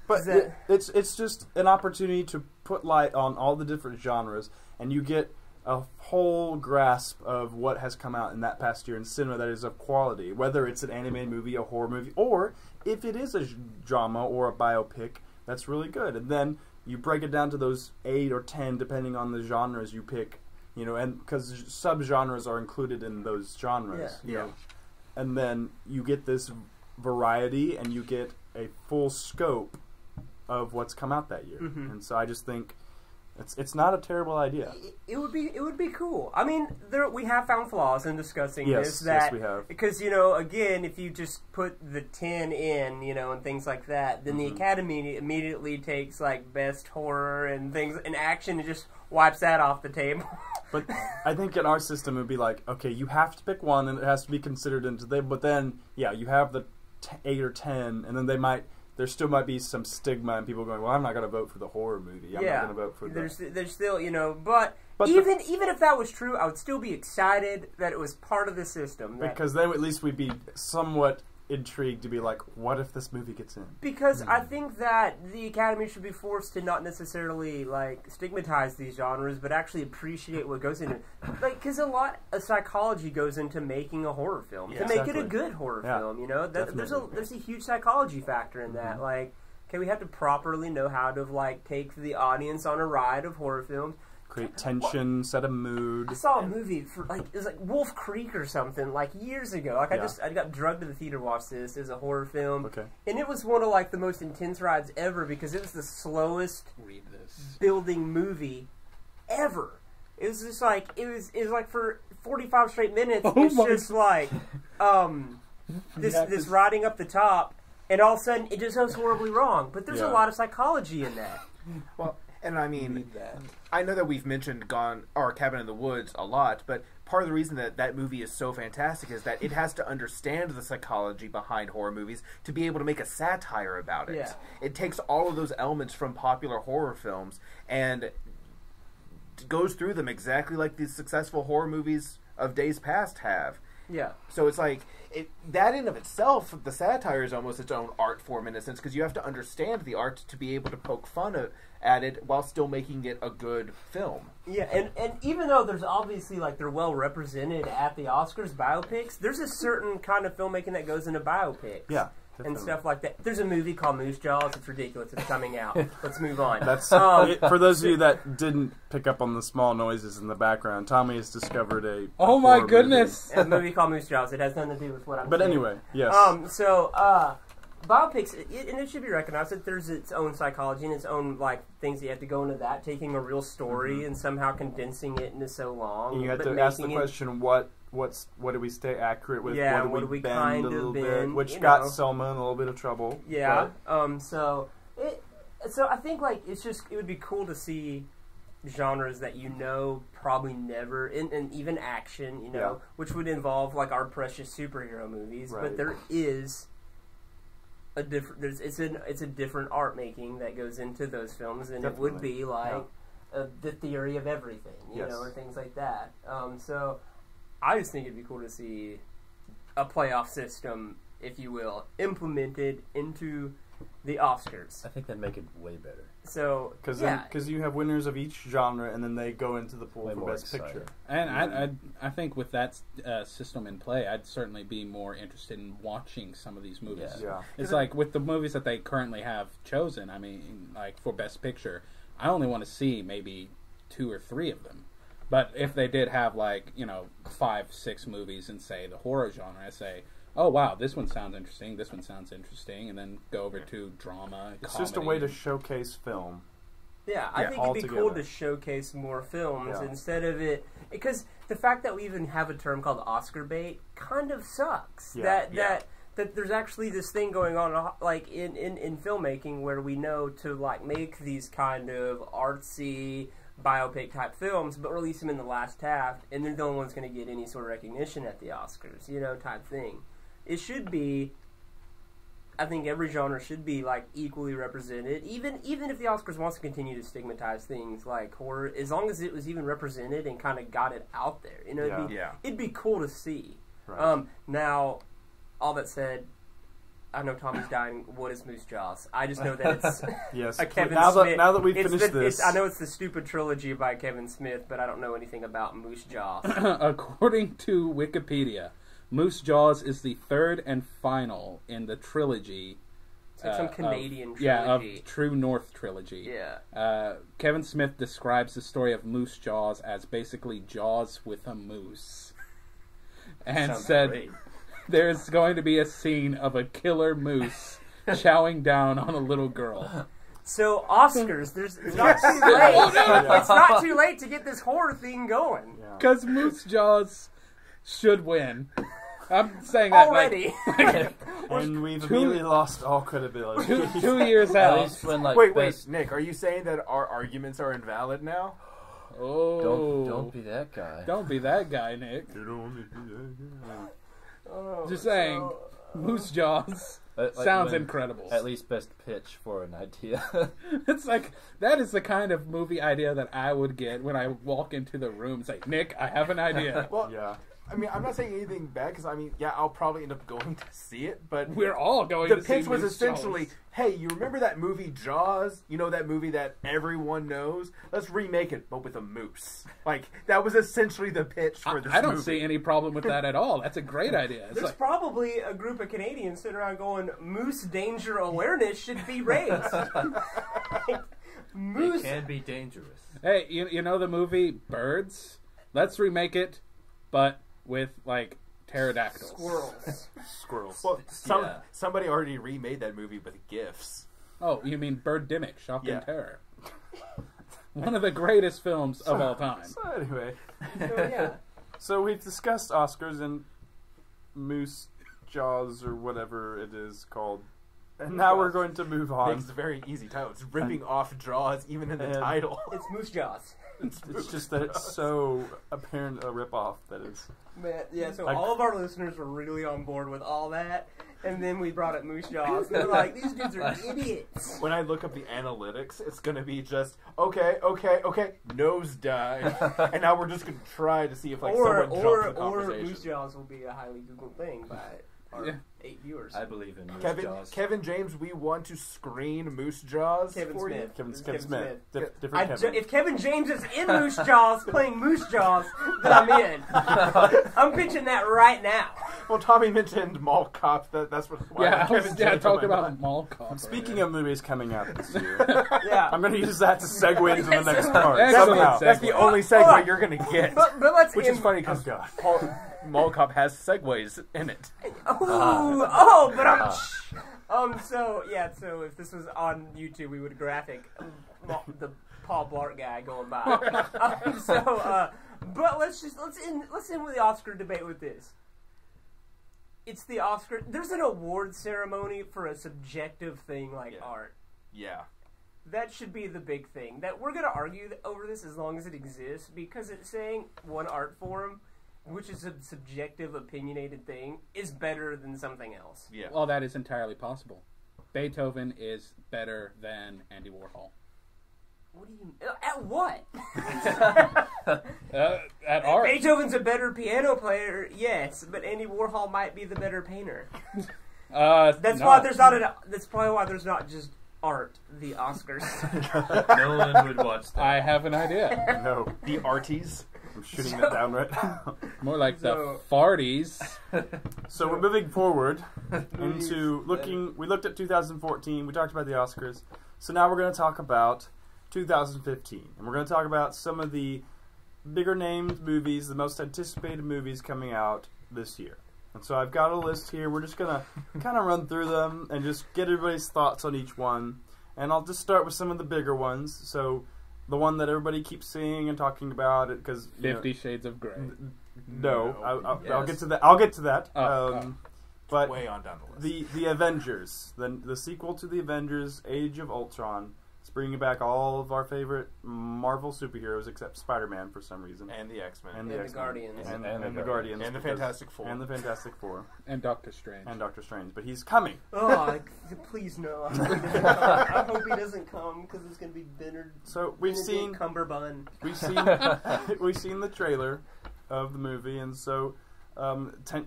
But Is that- it's just an opportunity to put light on all the different genres, and you get a whole grasp of what has come out in that past year in cinema that is of quality, whether it's an animated movie, a horror movie, or if it is a drama or a biopic, that's really good. And then you break it down to those 8 or 10, depending on the genres you pick, you know, and because subgenres are included in those genres, Yeah. you know. And then you get this variety, and you get a full scope of what's come out that year. Mhm. And so I just think it's not a terrible idea. It would be cool. I mean, we have found flaws in discussing Yes, this. That, yes, we have. Because, you know, again, if you just put the 10 in, you know, and things like that, then the Academy immediately takes, like, best horror and things in action and just wipes that off the table. But I think in our system it would be like, okay, you have to pick one, and it has to be considered into the. But then, yeah, you have the 8 or 10, and then there still might be some stigma, and people going, well, I'm not going to vote for the horror movie. I'm not going to vote for There's still, you know, but even if that was true, I would still be excited that it was part of the system. because then at least we'd be somewhat intrigued to be like, what if this movie gets in? Because I think that the Academy should be forced to not necessarily, like, stigmatize these genres, but actually appreciate what goes into it. Like, because a lot of psychology goes into making a horror film. Yeah, to make it exactly. a good horror Yeah, film, you know? There's a huge psychology factor in that. Like, okay, we have to properly know how to, like, take the audience on a ride of horror films. Create tension, set a mood. I saw a movie for it was like Wolf Creek or something like years ago. Like Yeah. I got drugged to the theater to watch this. It was a horror film, Okay. and it was one of like the most intense rides ever because it was the slowest Read this. building movie ever. It was just like it was like for 45 straight minutes. Oh It's my just like this riding up the top, and all of a sudden it just goes horribly wrong. But there's a Yeah. lot of psychology in that. Well, and I mean, Read that. I know that we've mentioned Cabin in the Woods a lot, but part of the reason that movie is so fantastic is that it has to understand the psychology behind horror movies to be able to make a satire about it. Yeah. It takes all of those elements from popular horror films and goes through them exactly like these successful horror movies of days past have. Yeah. So it's like that in of itself, the satire is almost its own art form in a sense because you have to understand the art to be able to poke fun at it while still making it a good film. Yeah, and even though there's obviously, like, they're well represented at the Oscars, biopics, there's a certain kind of filmmaking that goes into biopics. Yeah. And definitely. stuff like that. There's a movie called Moose Jaws. It's ridiculous. It's coming out. Let's move on. That's Um, for those of you that didn't pick up on the small noises in the background. Tommy has discovered a Oh my horror goodness! a movie called Moose Jaws. It has nothing to do with what I'm But saying. anyway, yes. Biopics, and it should be recognized that there's its own psychology and its own, like, things that you have to go into that, taking a real story and somehow condensing it into so long. And you have but to ask the making it- question: what do we stay accurate with? Yeah, what do we bend kind a of little bend, bit? Which you got know. Selma in a little bit of trouble. Yeah. So I think, like, it would be cool to see genres that you know probably never, and even action, you know, Yeah. which would involve, like, our precious superhero movies. Right. But there is a different. It's a different art making that goes into those films than it would be like the theory of everything, you know, or things like that. So I just think it'd be cool to see a playoff system, if you will, implemented into the Oscars. I think that'd make it way better. So because you have winners of each genre, and then they go into the pool for Best Picture. And I think with that system in play, I'd certainly be more interested in watching some of these movies. Yeah. It's like with the movies that they currently have chosen. I mean, like for Best Picture, I only want to see maybe 2 or 3 of them. But if they did have 5, 6 movies in, say, the horror genre, I say, oh wow, this one sounds interesting, this one sounds interesting, and then go over to drama, It's comedy. just a way to showcase film. Yeah, I think it'd be cool to showcase more films instead of it, because the fact that we even have a term called Oscar bait kind of sucks. Yeah. That there's actually this thing going on like in filmmaking where we know to make these kind of artsy biopic type films, but release them in the last half, and they're the only ones going to get any sort of recognition at the Oscars, type thing. It should be. I think every genre should be equally represented, even if the Oscars wants to continue to stigmatize things like horror, as long as it was even represented and kind of got it out there. It'd be cool to see. Right. Now, all that said, I know Tommy's dying. What is Moose Jaws? I just know that it's yes. a Kevin Now Smith. that we've finished this, I know it's the stupid trilogy by Kevin Smith, but I don't know anything about Moose Jaws. According to Wikipedia, Moose Jaws is the 3rd and final in the trilogy. It's like some Canadian trilogy. Yeah, of True North trilogy. Yeah. Kevin Smith describes the story of Moose Jaws as basically Jaws with a moose. And Sounds said great. there's going to be a scene of a killer moose chowing down on a little girl. So Oscars, it's not too late. It's not too late to get this horror thing going. Because Moose Jaws should win. I'm saying that already. And we've immediately lost all credibility. 2 years At out. least when Wait, Nick, are you saying that our arguments are invalid now? Oh, don't be that guy. Don't be that guy, Nick. Just saying, Moose Jaws sounds incredible. At least best pitch for an idea. It's like, that is the kind of movie idea that I would get when I walk into the room and say, Nick, I have an idea. Well, I mean, I'm not saying anything bad because, I'll probably end up going to see it, but we're all going the to see pitch was Moose essentially, Jaws. hey, you remember that movie Jaws? You know, that movie that everyone knows? Let's remake it, but with a moose. That was essentially the pitch for this movie. I don't see any problem with that at all. That's a great idea. It's There's probably a group of Canadians sitting around going, moose danger awareness should be raised. Moose. It can be dangerous. hey, you know the movie Birds? Let's remake it, but with, pterodactyls. Squirrels. Well, somebody already remade that movie with GIFs. Oh, you mean Birdemic, Shock Yeah. and Terror. One of the greatest films of all time. So anyway, So, so we've discussed Oscars and Moose Jaws or whatever it is called. And now we're going to move on. It's a very easy title. It's ripping off Jaws even in the title. It's Moose Jaws. It's just that it's so apparent a ripoff that is. Man, yeah, so Like- all of our listeners were really on board with all that, and then we brought up Moose Jaws, and they're like, these dudes are idiots. When I look up the analytics, it's going to be just, okay, nosedive. And now we're just going to try to see if someone jumps in the Or conversation. Moose Jaws will be a highly Googled thing by our 8 viewers. I believe in Moose Jaws. Kevin James, we want to screen Moose Jaws Kevin for Smith. Kevin It's Smith. Kevin Different Kevin. If Kevin James is in Moose Jaws playing Moose Jaws, then I'm in. I'm pitching that right now. Well, Tommy mentioned Mall Cop. That's what. Yeah, I was Kevin James talking in my about mind. Mall Cop. Speaking of movies coming out this year, Yeah. I'm going to use that to segue into the next part. Excellent Somehow. That's the segue. only Hold segue on. you're going to get. But let's Which is funny because Oh, God. Mall Cop has segues in it. But I'm so if this was on YouTube, we would graphic the Paul Blart guy going by. But let's end with the Oscar debate with this. It's the Oscar. There's an award ceremony for a subjective thing like art. Yeah. That should be the big thing. That we're going to argue over this as long as it exists, because it's saying one art form, which is a subjective, opinionated thing, is better than something else. Yeah. Well, that is entirely possible. Beethoven is better than Andy Warhol. What do you... At what? At art. Beethoven's a better piano player, yes, but Andy Warhol might be the better painter. That's no. why there's not that's probably why there's not just art, the Oscars. No one would watch that. I have an idea. No, The arties. I'm shooting it down right now. More like So- the farties. So we're moving forward into looking. We looked at 2014. We talked about the Oscars. So now we're going to talk about 2015, and we're going to talk about some of the bigger named movies, the most anticipated movies coming out this year. And so I've got a list here. We're just going to kind of run through them and just get everybody's thoughts on each one. And I'll just start with some of the bigger ones. So the one that everybody keeps seeing and talking about, it because 50 Shades of Grey. No, I'll Yes. get to that. I'll get to that. Oh. But Way on down the list. the Avengers, the sequel to the Avengers, Age of Ultron. It's bringing back all of our favorite Marvel superheroes except Spider-Man for some reason, And the X-Men. And the X-Men. Guardians. and And the the Guardians, And the because- Fantastic Four. and the Fantastic Four, And Doctor Strange. and Doctor Strange. But he's coming. Oh, please no. I hope he doesn't come because it's going to be Benedict So we've seen Cumberbund. we've seen the trailer of the movie, and so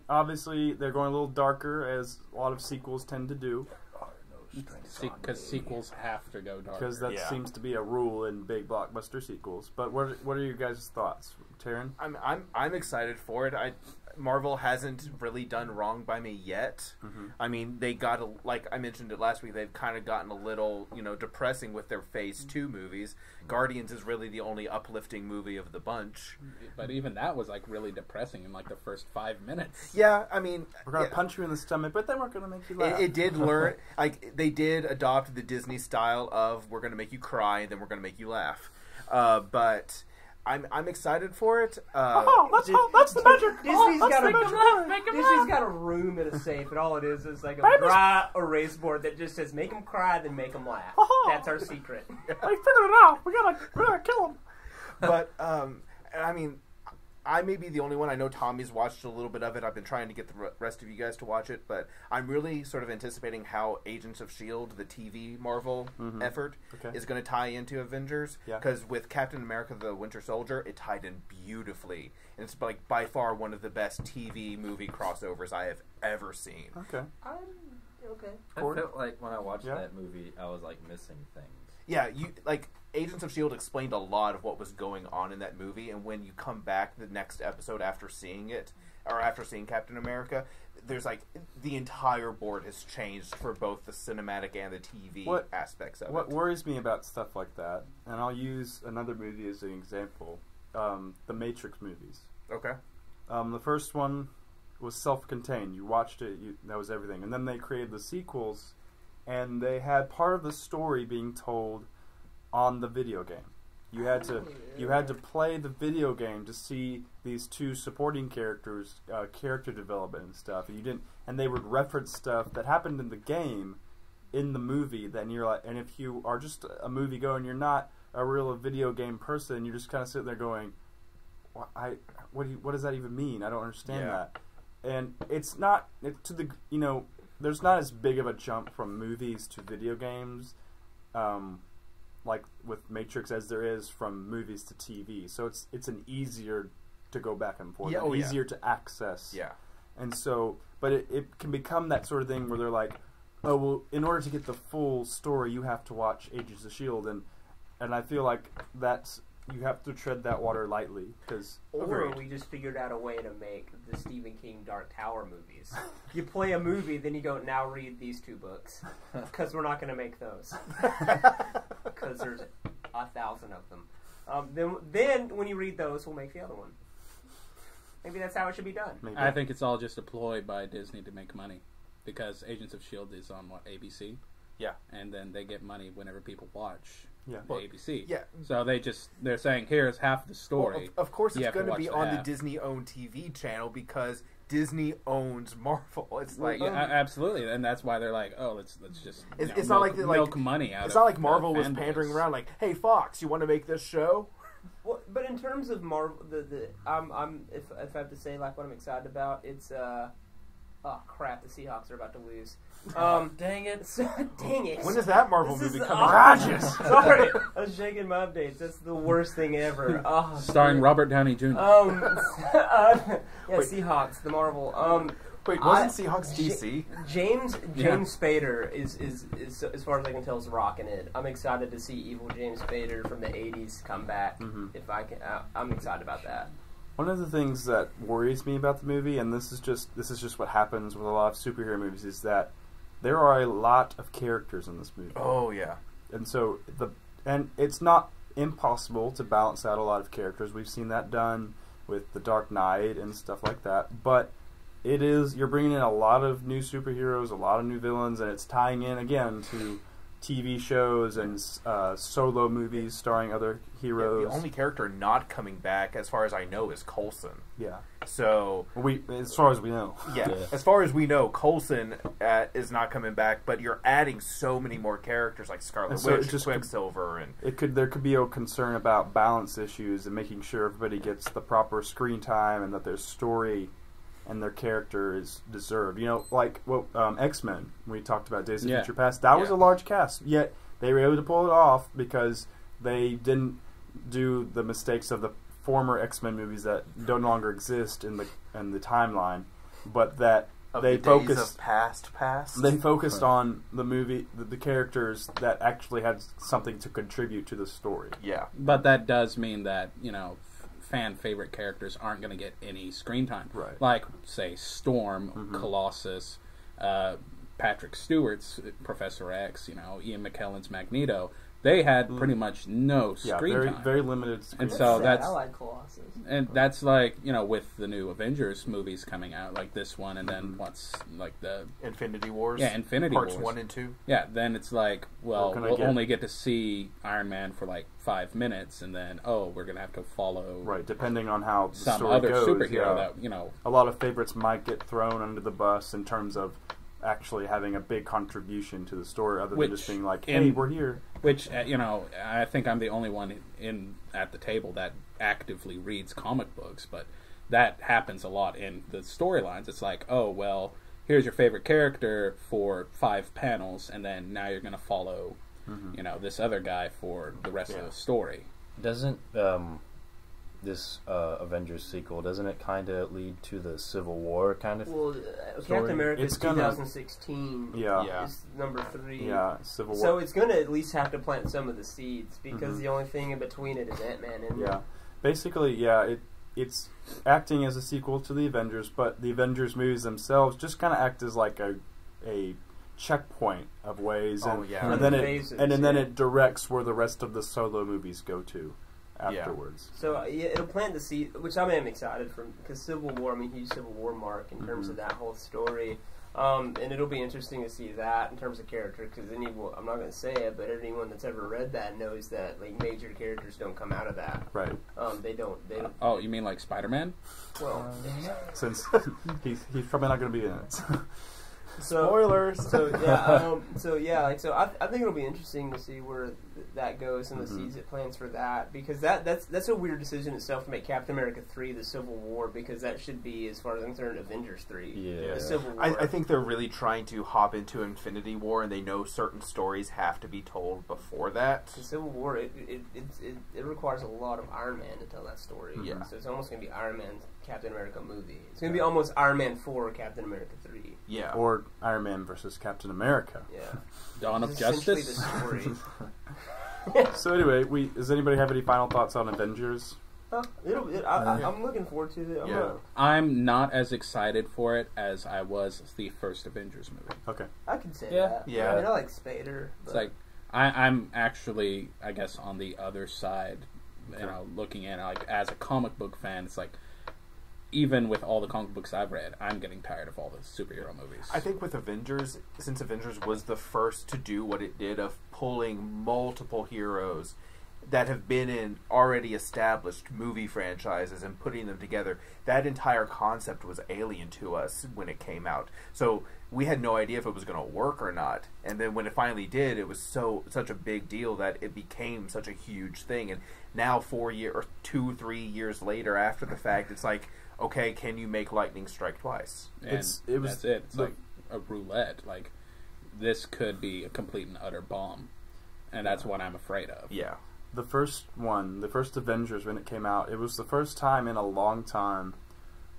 obviously they're going a little darker, as a lot of sequels tend to do. Because sequels have to go dark. Because that Yeah. seems to be a rule in big blockbuster sequels. But what are your guys' thoughts, Terran? I'm excited for it. Marvel hasn't really done wrong by me yet. Mm-hmm. I mean, they got like I mentioned it last week. They've kind of gotten a little, depressing with their Phase 2 movies. Guardians is really the only uplifting movie of the bunch. But even that was like really depressing in like the first 5 minutes. Yeah, I mean, We're gonna punch you in the stomach, but then we're gonna make you laugh. it did learn. Like they did adopt the Disney style of we're gonna make you cry and then we're gonna make you laugh. But I'm excited for it. That's the magic. Disney's got make 'em laugh, make 'em Disney's laugh. got a room in a safe, and all it is like a dry erase board that just says "make them cry, then make them laugh." That's our secret. I figured it out. We gotta kill him. But I mean, I may be the only one. I know Tommy's watched a little bit of it. I've been trying to get the rest of you guys to watch it, but I'm really sort of anticipating how Agents of S.H.I.E.L.D., the TV Marvel effort, is going to tie into Avengers. Yeah. Because with Captain America, the Winter Soldier, it tied in beautifully. And it's like by far one of the best TV movie crossovers I have ever seen. Okay. Okay. I Cory? felt like when I watched Yeah. that movie, I was like missing things. Yeah, Agents of S.H.I.E.L.D. explained a lot of what was going on in that movie, and when you come back the next episode after seeing it, or after seeing Captain America, there's like, the entire board has changed for both the cinematic and the TV aspects of What it. worries me about stuff like that, and I'll use another movie as an example, the Matrix movies. Okay. The first one was self-contained. You watched it, that was everything. And then they created the sequels, and they had part of the story being told on the video game. You had to play the video game to see these two supporting characters, character development and stuff. And they would reference stuff that happened in the game, in the movie. Then you're like, and if you are just a movie goer and you're not a real video game person, you're just kind of sitting there going, what does that even mean? I don't understand that. And it's not there's not as big of a jump from movies to video games, like with Matrix, as there is from movies to TV. So it's an easier to go back and forth, easier to access. Yeah. And so, but it can become that sort of thing where they're like, oh, well, in order to get the full story, you have to watch Agents of S.H.I.E.L.D. And I feel like you have to tread that water lightly, because Or we just figured out a way to make the Stephen King Dark Tower movies. You play a movie, then you go, now read these 2 books. Because we're not going to make those. Because there's 1,000 of them. Then when you read those, we'll make the other one. Maybe that's how it should be done. maybe. I think it's all just a ploy by Disney to make money. Because Agents of S.H.I.E.L.D. is on, ABC? Yeah. And then they get money whenever people watch Yeah. the ABC. Yeah. So they're saying, here's half the story. Well, of course You it's have to going to watch be the on the half. Disney-owned TV channel because Disney owns Marvel. It's like... Absolutely, and that's why they're like, oh, let's just It's not like milk money out. It's of not like Marvel the was fan pandering base. around like, "Hey Fox, you want to make this show?" Well, but in terms of Marvel, if I have to say like what I'm excited about, it's Oh crap! The Seahawks are about to lose. Dang it! Dang it! When does that Marvel This movie is come awful. out? Sorry, I was shaking my updates. That's the worst thing ever. Oh, Starring shit. Robert Downey Jr. Yeah, Wait. Seahawks, the Marvel. Wait, wasn't Seahawks DC? James Yeah. Spader is as far as I can tell is rocking it. I'm excited to see evil James Spader from the '80s come back. If I can, I'm excited about that. One of the things that worries me about the movie, and this is just what happens with a lot of superhero movies, is that there are a lot of characters in this movie. Oh yeah. And so it's not impossible to balance out a lot of characters. We've seen that done with The Dark Knight and stuff like that. But you're bringing in a lot of new superheroes, a lot of new villains, and it's tying in again to TV shows and solo movies starring other heroes. The only character not coming back, as far as I know, is Coulson. Yeah. So As far as we know. yeah, as far as we know, Coulson is not coming back. But you're adding so many more characters like Scarlet And so it Witch, just Quicksilver, and There could be a concern about balance issues and making sure everybody gets the proper screen time and that their story and their character is deserved. You know, like X-Men, we talked about Days of Future Past, that was a large cast, yet they were able to pull it off because they didn't do the mistakes of the former X-Men movies that no longer exist in the timeline, but that they focused on the movie, the characters that actually had something to contribute to the story. yeah. But that does mean that, fan favorite characters aren't going to get any screen time. Right. Like, say, Storm, Colossus, Patrick Stewart's Professor X, Ian McKellen's Magneto. They had pretty much no screen time. Very limited screen And time. so that's I like Colossus. and that's like, with the new Avengers movies coming out, like this one, and then what's like the Infinity Wars. Yeah, Infinity Parts Wars. 1 and 2. Yeah, then it's like, well, We're gonna we'll get- only get to see Iron Man for like 5 minutes, and then we're gonna have to follow Right, depending on how the some story other goes, superhero yeah. that A lot of favorites might get thrown under the bus in terms of actually having a big contribution to the story, other than just being like, "Hey, we're here." Which I think I'm the only one at the table that actively reads comic books, but that happens a lot in the storylines. It's like, oh well, here's your favorite character for 5 panels, and then now you're going to follow, this other guy for the rest of the story. Doesn't this Avengers sequel, doesn't it kind of lead to the Civil War kind of? Well, Story. Captain America It's is gonna- 2016. Yeah. Is number 3. Yeah, Civil War. So it's going to at least have to plant some of the seeds because the only thing in between it is Ant-Man. And Yeah, basically, it's acting as a sequel to the Avengers, but the Avengers movies themselves just kind of act as like a checkpoint of ways, Oh, and, yeah. and then Phases, then yeah. it directs where the rest of the solo movies go to afterwards. So it'll plant the seed, which I am excited for, because Civil War, I'm a huge Civil War mark in terms of that whole story. And it'll be interesting to see that in terms of character, because I'm not going to say it, but anyone that's ever read that knows that like major characters don't come out of that. Right. They don't. Oh, you mean like Spider-Man? Well, Since he's probably not going to be in it. Spoilers. So I think it'll be interesting to see where that goes and the seeds it plants for that, because that's a weird decision itself to make Captain America 3 the Civil War, because that should be, as far as I'm concerned, Avengers 3. Yeah. The Civil War. I think they're really trying to hop into Infinity War, and they know certain stories have to be told before that. The Civil War, it requires a lot of Iron Man to tell that story. Yeah. So it's almost going to be Iron Man's Captain America movie. It's going to be almost Iron Man 4 Captain America 3. Yeah. Or Iron Man versus Captain America. Yeah. Dawn of It's essentially Justice? the story. So anyway, does anybody have any final thoughts on Avengers? I'm looking forward to it. I'm not as excited for it as I was the first Avengers movie. Okay. I can say Yeah. that. Yeah. I mean, I like Spader. It's like I'm actually, I guess, on the other side, looking at it, like, as a comic book fan, it's like, even with all the comic books I've read, I'm getting tired of all the superhero movies. I think with Avengers, since Avengers was the first to do what it did of pulling multiple heroes that have been in already established movie franchises and putting them together, that entire concept was alien to us when it came out. So we had no idea if it was going to work or not. And then when it finally did, it was such a big deal that it became such a huge thing. And now 4 years or 2-3 years later after the fact, it's like, okay, can you make lightning strike twice? And that's it. It's like a roulette. Like, this could be a complete and utter bomb. And that's what I'm afraid of. Yeah. The first one, the first Avengers, when it came out, it was the first time in a long time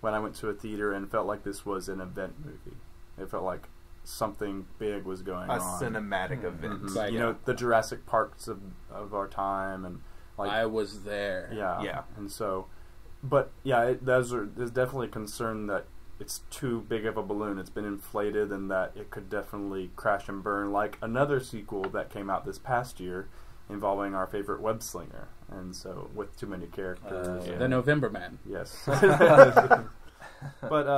when I went to a theater and felt like this was an event movie. It felt like something big was going on. A cinematic event. Mm-hmm. Like, you know, the Jurassic Parks of our time, and like I was there. Yeah. And so, but yeah, there's definitely a concern that it's too big of a balloon. It's been inflated, and that it could definitely crash and burn, like another sequel that came out this past year involving our favorite web slinger. And so, with too many characters. The November Man. Yes. But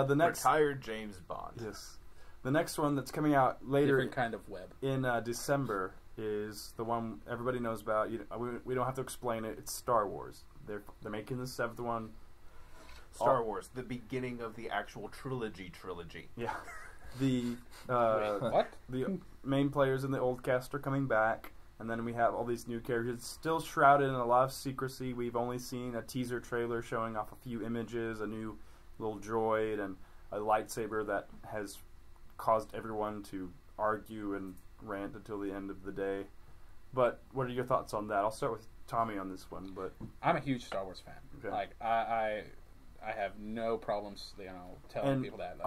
the next Retired James Bond. Yes. The next one that's coming out later Different kind of web. in December is the one everybody knows about. We don't have to explain it. It's Star Wars. They're making the 7th one. Star Wars, the beginning of the actual trilogy. Yeah. The What? the main players in the old cast are coming back, and then we have all these new characters. It's still shrouded in a lot of secrecy. We've only seen a teaser trailer showing off a few images, a new little droid, and a lightsaber that has caused everyone to argue and rant until the end of the day. But what are your thoughts on that? I'll start with Tommy on this one. But I'm a huge Star Wars fan. Okay. Like, I have no problems, telling people that.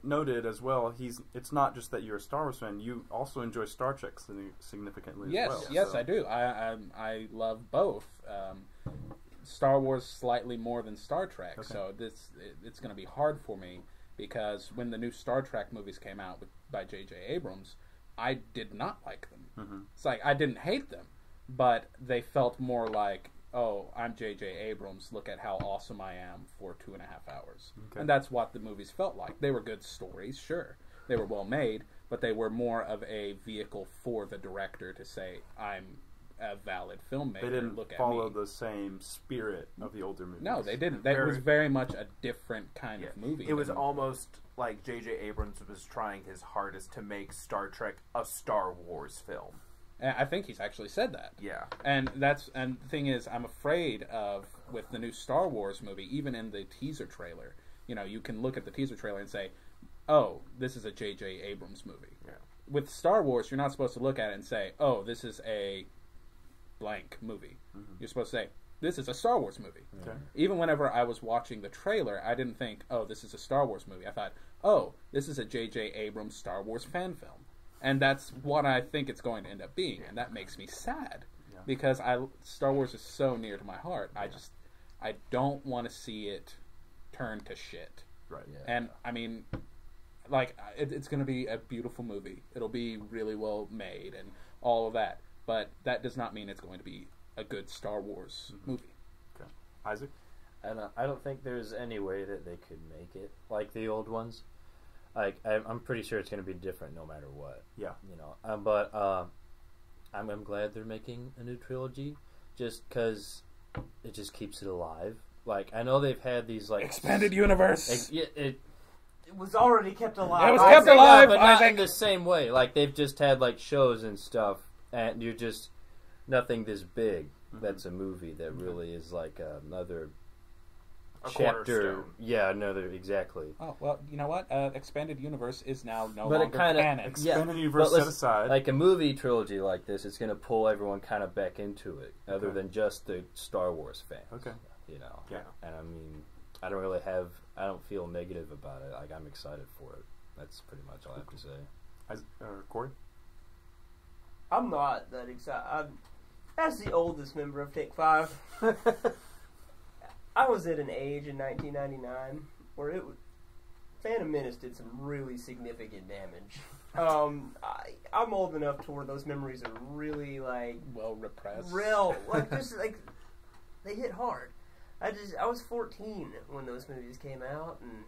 Noted as well, it's not just that you're a Star Wars fan. You also enjoy Star Trek significantly as well. Yes, I do. I love both. Star Wars slightly more than Star Trek, Okay. so it's going to be hard for me, because when the new Star Trek movies came out by J.J. Abrams, I did not like them. Mm-hmm. It's like, I didn't hate them, but they felt more like, oh, I'm J.J. Abrams, look at how awesome I am for 2.5 hours. Okay. And that's what the movies felt like. They were good stories, sure. They were well made, but they were more of a vehicle for the director to say, I'm a valid filmmaker. They didn't look follow at me. the same spirit of the older movies. No, they didn't. That was very much a different kind of movie. It was almost like J.J. Abrams was trying his hardest to make Star Trek a Star Wars film. And I think he's actually said that. Yeah. And the thing is, I'm afraid of, with the new Star Wars movie, even in the teaser trailer, you can look at the teaser trailer and say, oh, this is a J.J. Abrams movie. Yeah. With Star Wars, you're not supposed to look at it and say, oh, this is a blank movie. Mm-hmm. You're supposed to say, this is a Star Wars movie. Okay. Even whenever I was watching the trailer, I didn't think, oh, this is a Star Wars movie. I thought, oh, this is a J.J. Abrams Star Wars fan film. And that's what I think it's going to end up being, and that makes me sad, because Star Wars is so near to my heart. I don't want to see it turn to shit. Right. Yeah. And I mean, like, it's going to be a beautiful movie. It'll be really well made and all of that, but that does not mean it's going to be a good Star Wars movie. Okay. Isaac? And I don't think there's any way that they could make it like the old ones. Like, I'm pretty sure it's going to be different no matter what. Yeah. But I'm glad they're making a new trilogy, just because it just keeps it alive. Like, I know they've had these, like... Expanded universe! It was already kept alive. It was kept alive, but not Isaac. in the same way. Like, they've just had, like, shows and stuff, and you're just... Nothing this big that's a movie that really is, like, another... A chapter. cornerstone. Yeah, another, exactly. Oh, well, you know what? Expanded universe is now no But it longer kinda- canon. Expanded universe but set aside. Like a movie trilogy like this, it's going to pull everyone kind of back into it, other Okay. than just the Star Wars fans. Okay. Yeah. And I mean, I don't feel negative about it. Like, I'm excited for it. That's pretty much all I have to say. Cory? I'm not that excited. As the oldest member of Take 5, I was at an age in 1999 where Phantom Menace did some really significant damage. I'm old enough to where those memories are really, like, Well repressed. just like they hit hard. I was 14 when those movies came out, and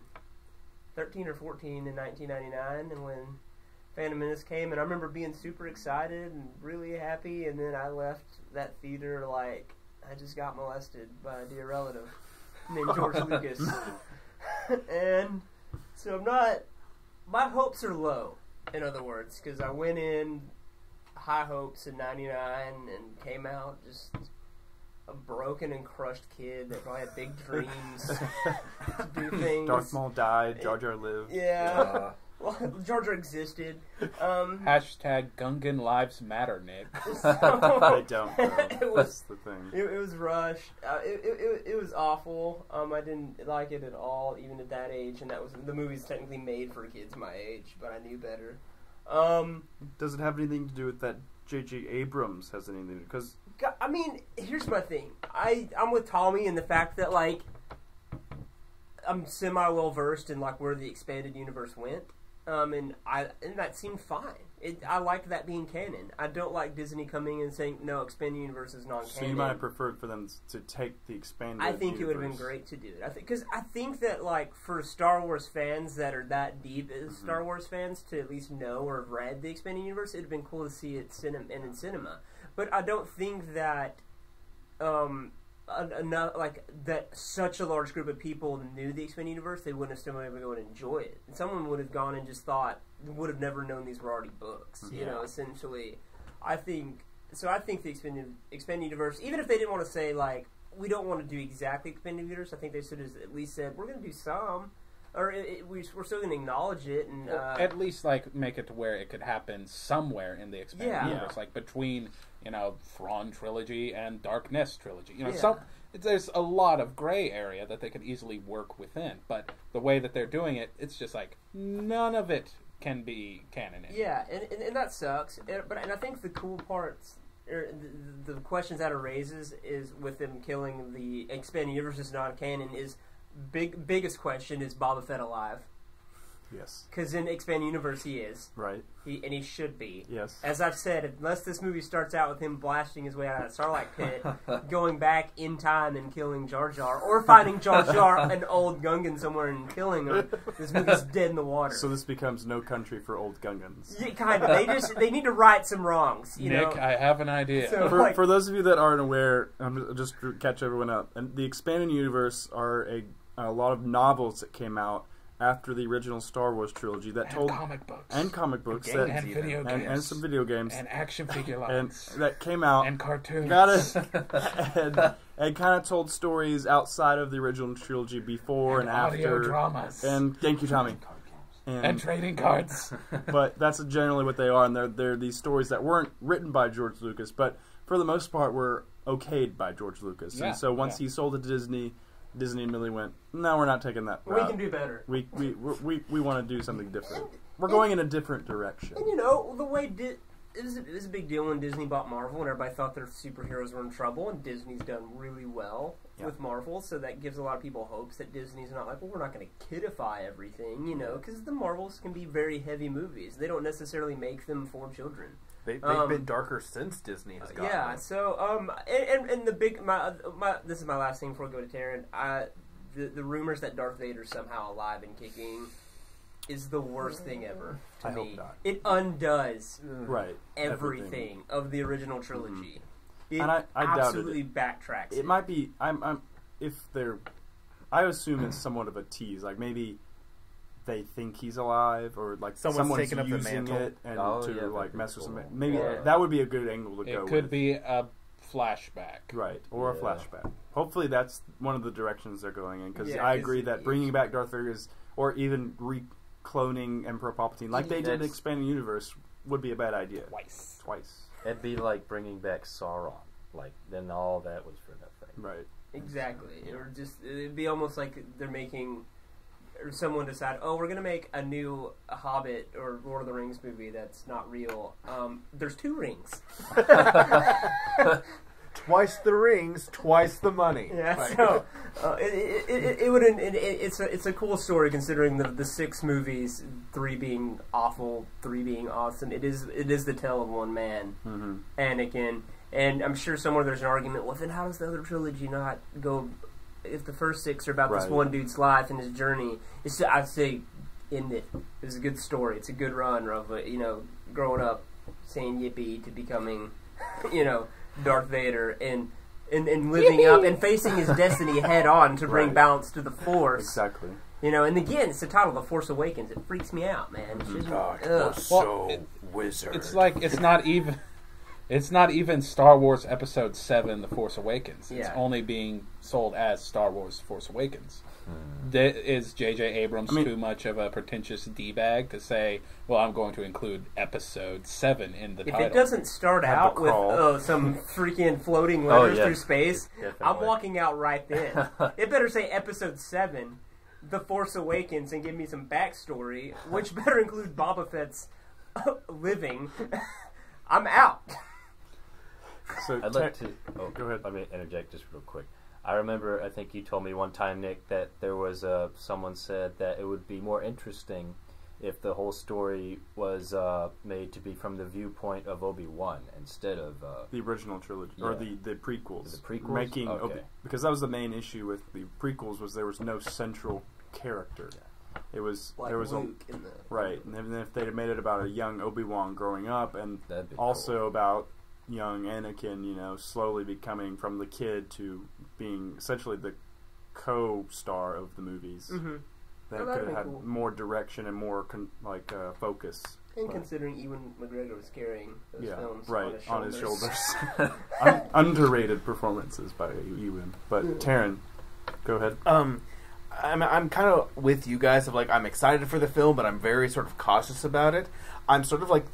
13 or 14 in 1999, and when Phantom Menace came, and I remember being super excited and really happy, and then I left that theater like I just got molested by a dear relative named George Lucas. And so my hopes are low, in other words, because I went in high hopes in 99 and came out just a broken and crushed kid that probably had big dreams to do things. Darth Maul died. Jar Jar lived. Yeah. Well, Jar Jar existed. Hashtag Gungan Lives Matter, Nick. They don't. That's the thing. It was rushed. It was awful. I didn't like it at all, even at that age. And that was the movie's technically made for kids my age, but I knew better. Does it have anything to do with that J.J. Abrams has anything to do? Because I mean, here's my thing. I'm with Tommy in the fact that like I'm semi well versed in like where the expanded universe went. And that seemed fine. I liked that being canon. I don't like Disney coming in and saying, no, expanded universe is non-canon. So you might have preferred for them to take the expanded I think universe. it would have been great to do it. Because I think that, like, for Star Wars fans that are that deep as Star Wars fans to at least know or have read the expanded universe, it would have been cool to see it in cinema. But I don't think that enough, like, that such a large group of people knew the expanded universe, they wouldn't have still been able to go and enjoy it. And someone would have gone and just thought, would have never known these were already books. You know, essentially. I think the expanded universe, even if they didn't want to say, like, we don't want to do exactly expanded universe, I think they should have at least said, we're going to do some. Or we're still going to acknowledge it. And at least, like, make it to where it could happen somewhere in the expanded universe. Like, between, you know, Thrawn trilogy and Darkness trilogy. You know, there's a lot of gray area that they could easily work within. But the way that they're doing it, it's just like, none of it can be canon. Yeah, and that sucks. And I think the cool parts, the questions that it raises is with them killing the expanded universe is non-canon is biggest question is Boba Fett alive? Yes. Because in expanded universe he is. Right. And he should be. Yes. As I've said, unless this movie starts out with him blasting his way out of that Starlight Pit, going back in time and killing Jar Jar, or finding Jar Jar, an old Gungan somewhere and killing him, this movie's dead in the water. So this becomes No Country for Old Gungans. Yeah, kind of. They need to right some wrongs. You Nick, know? I have an idea. So, For those of you that aren't aware, just to catch everyone up, and the expanded universe are a lot of novels that came out after the original Star Wars trilogy that told comic books and video games and some video games and action figure and lines that came out and cartoons. and kind of told stories outside of the original trilogy before and audio after dramas and thank you, Tommy. And trading cards. But that's generally what they are, and they're these stories that weren't written by George Lucas, but for the most part were okayed by George Lucas. And so once he sold it to Disney immediately went, no, we're not taking that route. We can do better. We want to do something different. We're going in a different direction. And you know, the way it was a big deal when Disney bought Marvel, and everybody thought their superheroes were in trouble, and Disney's done really well with Marvel, so that gives a lot of people hopes that Disney's not like, well, we're not going to kidify everything, you know, because the Marvels can be very heavy movies. They don't necessarily make them for children. They've been darker since Disney has gotten them. So and the big this is my last thing before we go to Terran. The rumors that Darth Vader's somehow alive and kicking is the worst thing ever to me. Hope not. It undoes everything of the original trilogy. It and I absolutely doubt backtracks. It might be. I assume it's somewhat of a tease. Like maybe they think he's alive, or like someone's taking up the using mantle. it and like mess with something. Maybe Yeah. that would be a good angle to go. It could with. be a flashback. Right, or a flashback. Hopefully that's one of the directions they're going in, because Yeah, I agree that bringing back Darth Vader is, or even cloning Emperor Palpatine, like they did in Expanded Universe, would be a bad idea. Twice. It'd be like bringing back Sauron. Like, then all that was for nothing. Right. Exactly. Or just, it'd be almost like they're making, or someone decide, oh, we're going to make a new Hobbit or Lord of the Rings movie that's not real. There's 2 rings. Twice the rings, twice the money. Yeah, Like, so it's a cool story considering the 6 movies, 3 being awful, 3 being awesome. It is the tale of one man, Anakin, and I'm sure somewhere there's an argument. Well, then how does the other trilogy not go? If the first 6 are about this one dude's life and his journey, I'd say end it. It was a good story. It's a good run of growing up, saying yippee to becoming, Darth Vader and living up and facing his destiny head on to bring balance to the Force. Exactly. And again, it's the title, The Force Awakens. It freaks me out, man. It's just, God was so wizard. It's like it's not even It's not even Star Wars Episode 7, The Force Awakens. It's Yeah. only being sold as Star Wars Force Awakens. Is J.J. Abrams too much of a pretentious D-bag to say, well, I'm going to include Episode 7 in the If title? it doesn't start Have out to with crawl. some freaking floating letters yeah. through space, Definitely. I'm walking out right then. It better say Episode 7, The Force Awakens, and give me some backstory, which better include Boba Fett's living. I'm out. So I'd like to. Oh, Go ahead. Let me interject just real quick. I remember, I think you told me one time, Nick, that there was someone said that it would be more interesting if the whole story was made to be from the viewpoint of Obi-Wan instead of the original trilogy or Yeah. the prequels. The prequels? Making Okay. because that was the main issue with the prequels was there was no central character. It was Like there was Luke in the right, and then if they'd have made it about a young Obi-Wan growing up, and That'd be also cool. about young Anakin, slowly becoming from the kid to being essentially the co-star of the movies. Mm-hmm. That Oh, could that'd have be had cool. more direction and more focus. And But- considering Ewan McGregor was carrying those yeah, films right, on his shoulders. Underrated performances by Ewan. But Terran, go ahead. I'm kind of with you guys of like I'm excited for the film, but I'm very sort of cautious about it. I'm sort of like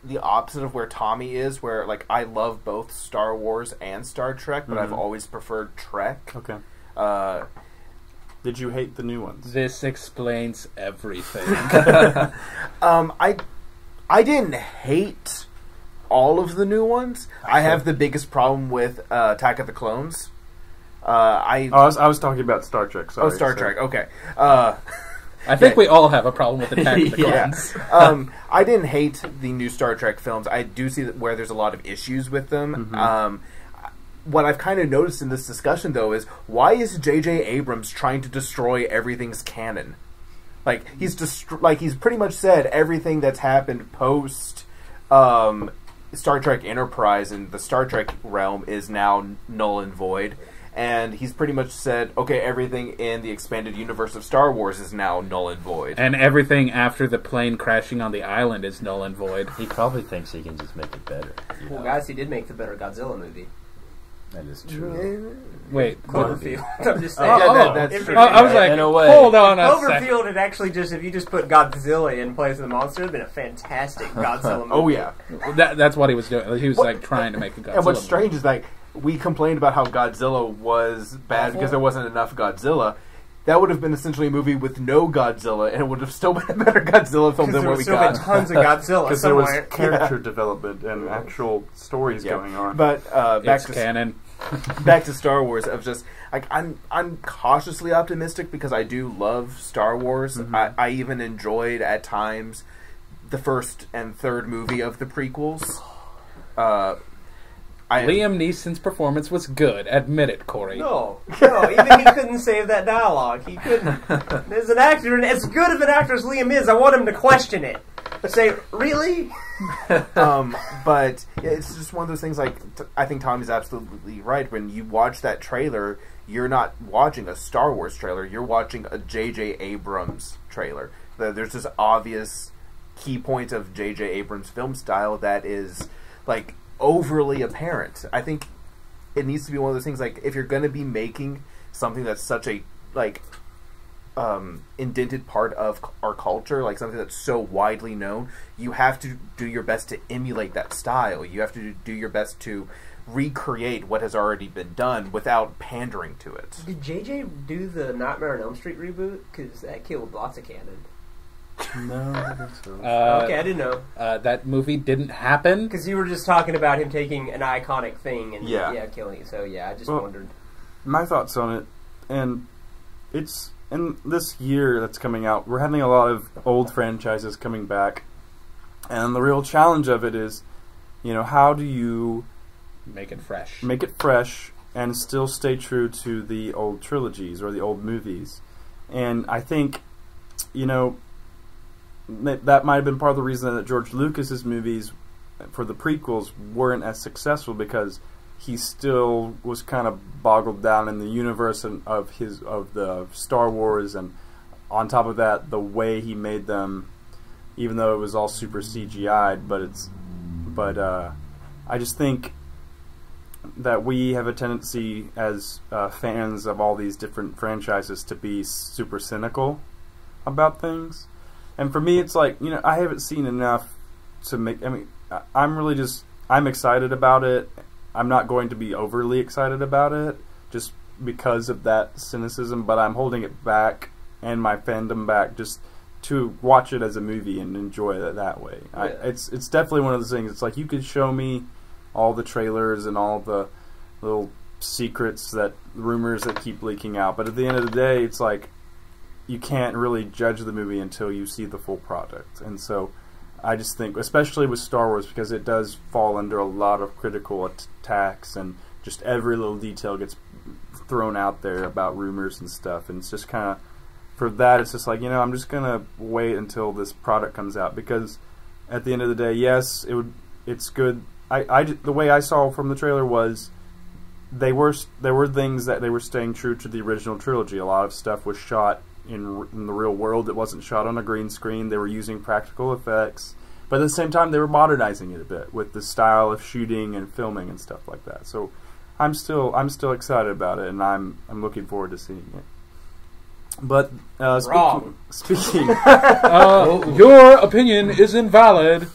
the opposite of where Tommy is, where like I love both Star Wars and Star Trek, but I've Mhm. always preferred Trek. Okay. Uh, Did you hate the new ones? This explains everything. I didn't hate all of the new ones. I have the biggest problem with Attack of the Clones. I was talking about Star Trek. Sorry, Star Trek. Okay. I think we all have a problem with Attack of the Yeah. Clones. I didn't hate the new Star Trek films. I do see that where there's a lot of issues with them. Mhm. What I've kind of noticed in this discussion, though, is why is J.J. Abrams trying to destroy everything's canon? Like he's pretty much said everything that's happened post Star Trek Enterprise and the Star Trek realm is now null and void. And he's pretty much said, okay, everything in the expanded universe of Star Wars is now null and void. And everything after the plane crashing on the island is null and void. He probably thinks he can just make it better. Well, guys, he did make the better Godzilla movie. That is true. Wait, Cloverfield. I'm just saying. that's If true. it- I was like, In a way. hold on a second. Cloverfield had actually just, if you just put Godzilla in place of the monster, it would have been a fantastic Godzilla movie. Oh, yeah. That's what he was doing. He was like trying to make a Godzilla. And what's movie. strange is like we complained about how Godzilla was bad Awful. because there wasn't enough Godzilla. That would have been essentially a movie with no Godzilla, and it would have still been a better Godzilla film Because than there what was we still got. been tons of Godzilla Because there was somewhere. character development and actual stories going on. But back It's to canon. back to Star Wars. Of just like I'm cautiously optimistic because I do love Star Wars. Mhm. I even enjoyed at times the first and third movie of the prequels. Liam Neeson's performance was good. Admit it, Cory. No, even he couldn't save that dialogue. He couldn't. As an actor, and as good of an actor as Liam is, I want him to question it. Say, really? But yeah, it's just one of those things. Like I think Tommy's absolutely right. When you watch that trailer, you're not watching a Star Wars trailer. You're watching a J.J. Abrams trailer. There's this obvious key point of J.J. Abrams' film style that is like overly apparent. I think it needs to be one of those things. Like if you're going to be making something that's such a indented part of our culture, like something that's so widely known, you have to do your best to emulate that style. You have to do your best to recreate what has already been done without pandering to it. Did JJ do the Nightmare on Elm Street reboot? Because that killed lots of canon. No, I think so. Okay, I didn't know. That movie didn't happen. Because you were just talking about him taking an iconic thing and Yeah. killing it. So yeah, I just Well, wondered. My thoughts on it, and it's in this year that's coming out, we're having a lot of old franchises coming back, and the real challenge of it is, how do you Make it fresh. make it fresh and still stay true to the old trilogies or the old movies? And I think, that might have been part of the reason that George Lucas's movies for the prequels weren't as successful, because he still was kind of boggled down in the universe of the Star Wars, and on top of that, the way he made them, even though it was all super CGI'd, but I just think that we have a tendency as fans of all these different franchises to be super cynical about things. And for me, it's like, I haven't seen enough to make... I mean, I'm excited about it. I'm not going to be overly excited about it just because of that cynicism, but I'm holding it back and my fandom back just to watch it as a movie and enjoy it that way. Yeah. It's definitely one of those things. It's like you could show me all the trailers and all the little secrets, rumors that keep leaking out, but at the end of the day, it's like you can't really judge the movie until you see the full product. And so I just think, especially with Star Wars, because it does fall under a lot of critical attacks and just every little detail gets thrown out there about rumors and stuff, and it's just kind of, for that, it's just like, I'm just going to wait until this product comes out, because at the end of the day, yes, it's good. The way I saw from the trailer was there were things that they were staying true to the original trilogy. A lot of stuff was shot in the real world. It wasn't shot on a green screen. They were using practical effects, but at the same time, they were modernizing it a bit with the style of shooting and filming and stuff like that. So I'm still excited about it, and I'm looking forward to seeing it. But speaking, your opinion is invalid.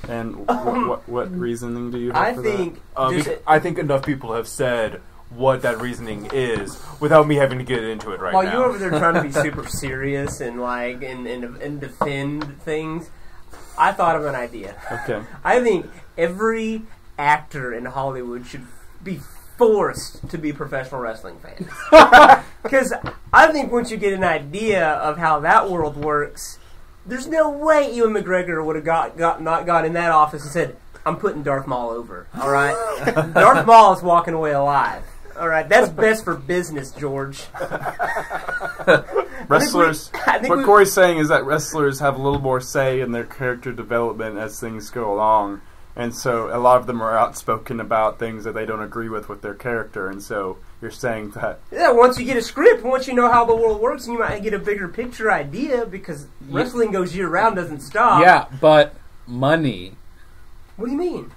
And what reasoning do you have for that? I think enough people have said what that reasoning is without me having to get into it right now. While you're over there trying to be super serious and and defend things, I thought of an idea. Okay. I think every actor in Hollywood should be forced to be professional wrestling fans. Because I think once you get an idea of how that world works, there's no way Ewan McGregor would have not got in that office and said, "I'm putting Darth Maul over." All right, Darth Maul is walking away alive. All right, that's best for business, George. Wrestlers. What Cory's saying is that wrestlers have a little more say in their character development as things go along, and so a lot of them are outspoken about things that they don't agree with their character, and so you're saying that... Yeah, once you get a script, once you know how the world works, you might get a bigger picture idea, because wrestling goes year-round, doesn't stop. Yeah, but money. What do you mean?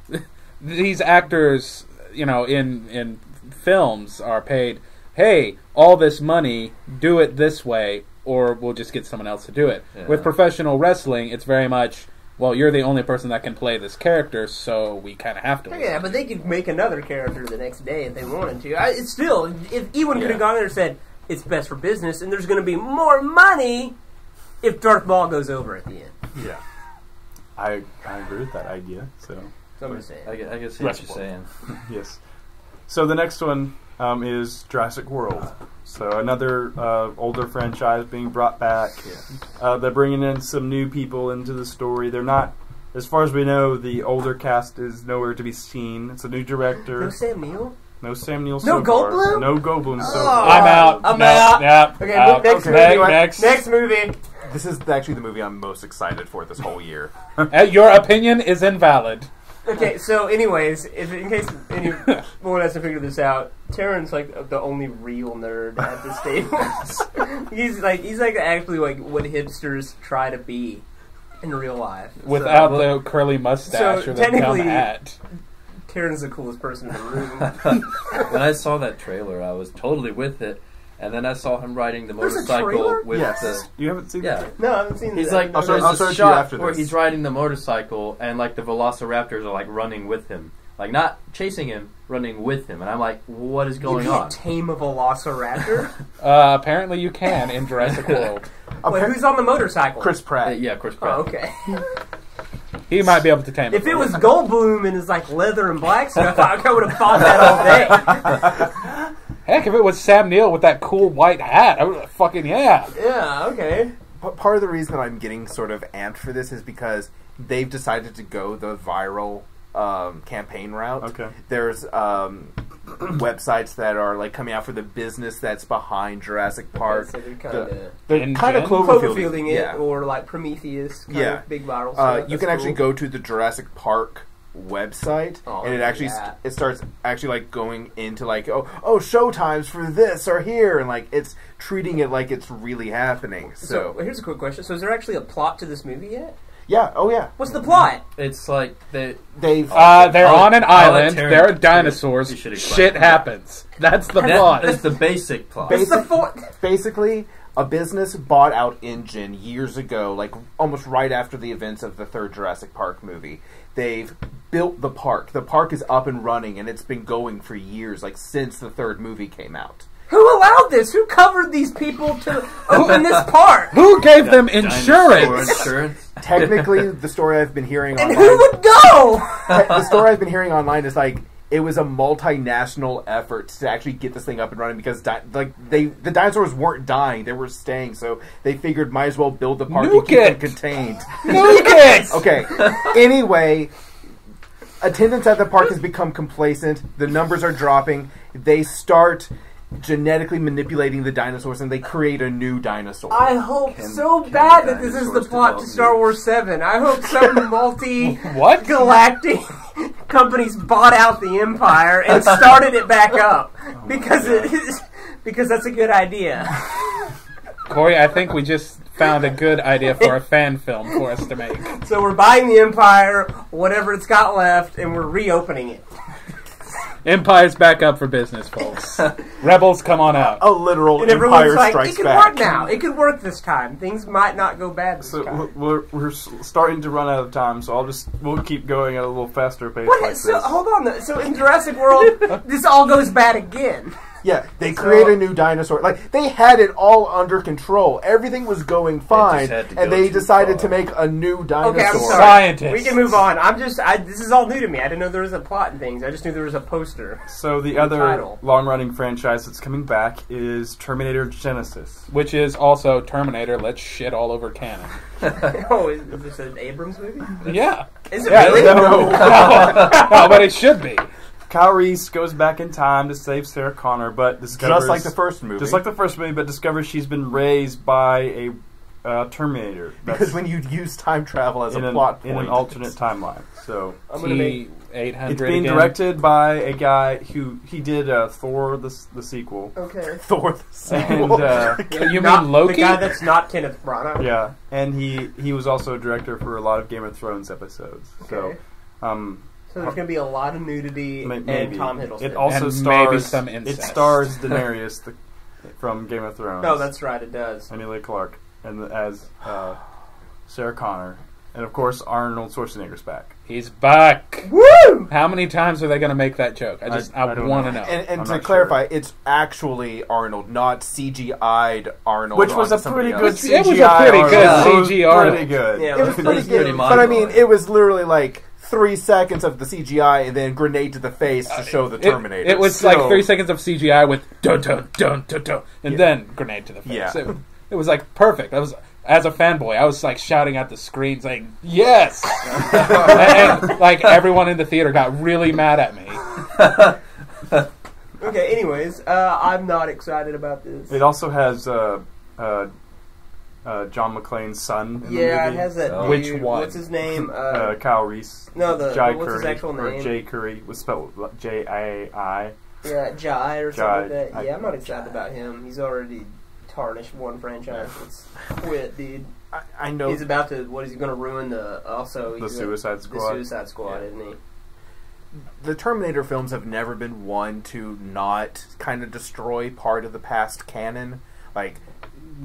These actors, in films are paid, hey, all this money, do it this way, or we'll just get someone else to do it. Yeah. With professional wrestling, it's very much... Well, you're the only person that can play this character, so we kind of have to. Yeah, but they could make another character the next day if they wanted to. It's still, if Ewan could have gone there and said, it's best for business, and there's going to be more money if Darth Maul goes over at the end. Yeah. I agree with that idea. So I'm just saying. I can see what you're saying. Yes. So the next one is Jurassic World. So another older franchise being brought back. They're bringing in some new people into the story. They're not, as far as we know, the older cast is nowhere to be seen. It's a new director. No Sam Neill? No Sam Neill No so far. Goldblum? No Goldblum so Oh. far. I'm out. I'm out. Yep. Okay, out. next Okay, movie. next movie. This is actually the movie I'm most excited for this whole year. Your opinion is invalid. Okay, so anyways, in case anyone hasn't figured this out, Terran's like the only real nerd at this table. he's like actually like what hipsters try to be in real life. Without the curly mustache or the dumb technically, hat. Terran's the coolest person in the room. When I saw that trailer, I was totally with it. And then I saw him riding the There's a motorcycle trailer? with Yes. You haven't seen that? No, I haven't seen He's that. like, I'll there's search a you shot after where this. he's riding the motorcycle and like the velociraptors are like running with him. Like not chasing him, running with him. And I'm like, what is going you on? can't tame a velociraptor? Apparently you can in Jurassic World. Wait, who's on the momotorcycle? Chris Pratt. Yeah, Chris Pratt. Oh, okay. He might be able to tame If it was Goldblum and his like leather and black stuff, I would have bought that all day. Heck, if it was Sam Neill with that cool white hat, I would have fucking, yeah. Yeah, okay. Part of the reason that I'm getting sort of amped for this is because they've decided to go the viral campaign route. Okay. There's websites that are like coming out for the business that's behind Jurassic Park. So they're They're kind of Cloverfielding it, yeah. or like Prometheus, kind Yeah. of big viral stuff. You can actually go to the Jurassic Park website, and it actually it starts actually like going into like oh showtimes for this or here, and like it's treating it like it's really happening. So here's a quick question: so is there actually a plot to this movie yet? Yeah. Oh yeah. What's the plot? It's like They've they're on an I'll let island. Terran There are explain. dinosaurs. You should explain. Shit happens. That's the plot. That's the basic plot. It's the basically a business bought out InGen years ago, like almost right after the events of the third Jurassic Park movie. They've built the park. The park is up and running, and it's been going for years, like since the third movie came out. Who allowed this? Who covered these people to open this park? Who gave them insurance? Technically, the story I've been hearing And online... who would go? The story I've been hearing online is like it was a multinational effort to actually get this thing up and running because the dinosaurs weren't dying; they were staying. So they figured might as well build the park and keep them contained. Nuke it! Okay. Anyway, attendance at the park has become complacent. The numbers are dropping. They start genetically manipulating the dinosaurs, and they create a new dinosaur. I hope so bad that this is the plot to Star Wars 7. I hope some galactic companies bought out the Empire and started it back up because that's a good idea. Cory, I think we just found a good idea for a fan film for us to make. So we're buying the Empire, whatever it's got left, and we're reopening it. Empire's back up for business, folks. Rebels, come on out. A literal And Empire everyone's like, strikes it could back. work now. It could work this time. Things might not go bad this time. So we're starting to run out of time, so we'll keep going at a little faster pace What? like So, this. hold on. So in Jurassic World, this all goes bad again. Yeah, they create a new dinosaur. Like, they had it all under control. Everything was going fine, had to and go they too decided far. to make a new dinosaur. Okay, I'm sorry. Scientists. We can move on. This is all new to me. I didn't know there was a plot and things. I just knew there was a poster. So the other title. long-running franchise that's coming back is Terminator Genisys. Which is also Terminator. Let's shit all over canon. Oh, is this an Abrams movie? Yeah. Is it Yeah, really? no, but it should be. Kyle Reese goes back in time to save Sarah Connor, but discovers... Just like the first movie. Just like the first movie, but discovers she's been raised by a Terminator. Because when you use time travel as a in plot point... in an alternate timeline. So I'm gonna make... T-800 it's being again. directed by a guy who... He did Thor, the sequel. Okay. Thor the And, sequel. You Not mean Loki? the guy that's not Kenneth Branagh. yeah, and he was also a director for a lot of Game of Thrones episodes. Okay. So, So there's going to be a lot of nudity maybe. and Tom Hiddleston. It also And stars... maybe some It incest. stars Daenerys from Game of Thrones. Oh, that's right, it does. Emilia Clarke, and as Sarah Connor, and of course Arnold Schwarzenegger's back. He's back. Woo! How many times are they going to make that joke? I don't want to know. know. And I'm to not clarify, it's actually Arnold, not CGI'd Arnold. Which was a onto somebody pretty good else. CGI. It was a pretty good Arnold. CG It was Arnold. Pretty good. Yeah, It was pretty pretty good, but I mean, mind-blowing. it was literally like 3 seconds of the CGI and then grenade to the face to show the Terminator. It was like 3 seconds of CGI with dun dun dun dun dun, and then grenade to the face. Yeah. It was like perfect. I was, as a fanboy, I was like shouting at the screen saying yes, and like everyone in the theater got really mad at me. Okay, anyways, I'm not excited about this. It also has John McClane's son. In Yeah, the it movie. has that dude. Which one? What's his name? Kyle Reese. No, Jai what's his Curry, actual or name? Jay Curry was spelled J-A-I. Yeah, Jai or something Jai. like that. Yeah, I'm not excited about him. He's already tarnished one franchise. Let's quit, dude. I know. He's about to. What is he going to ruin? The Suicide Squad. The Suicide Squad, isn't he? The Terminator films have never been one to not kind of destroy part of the past canon. Like,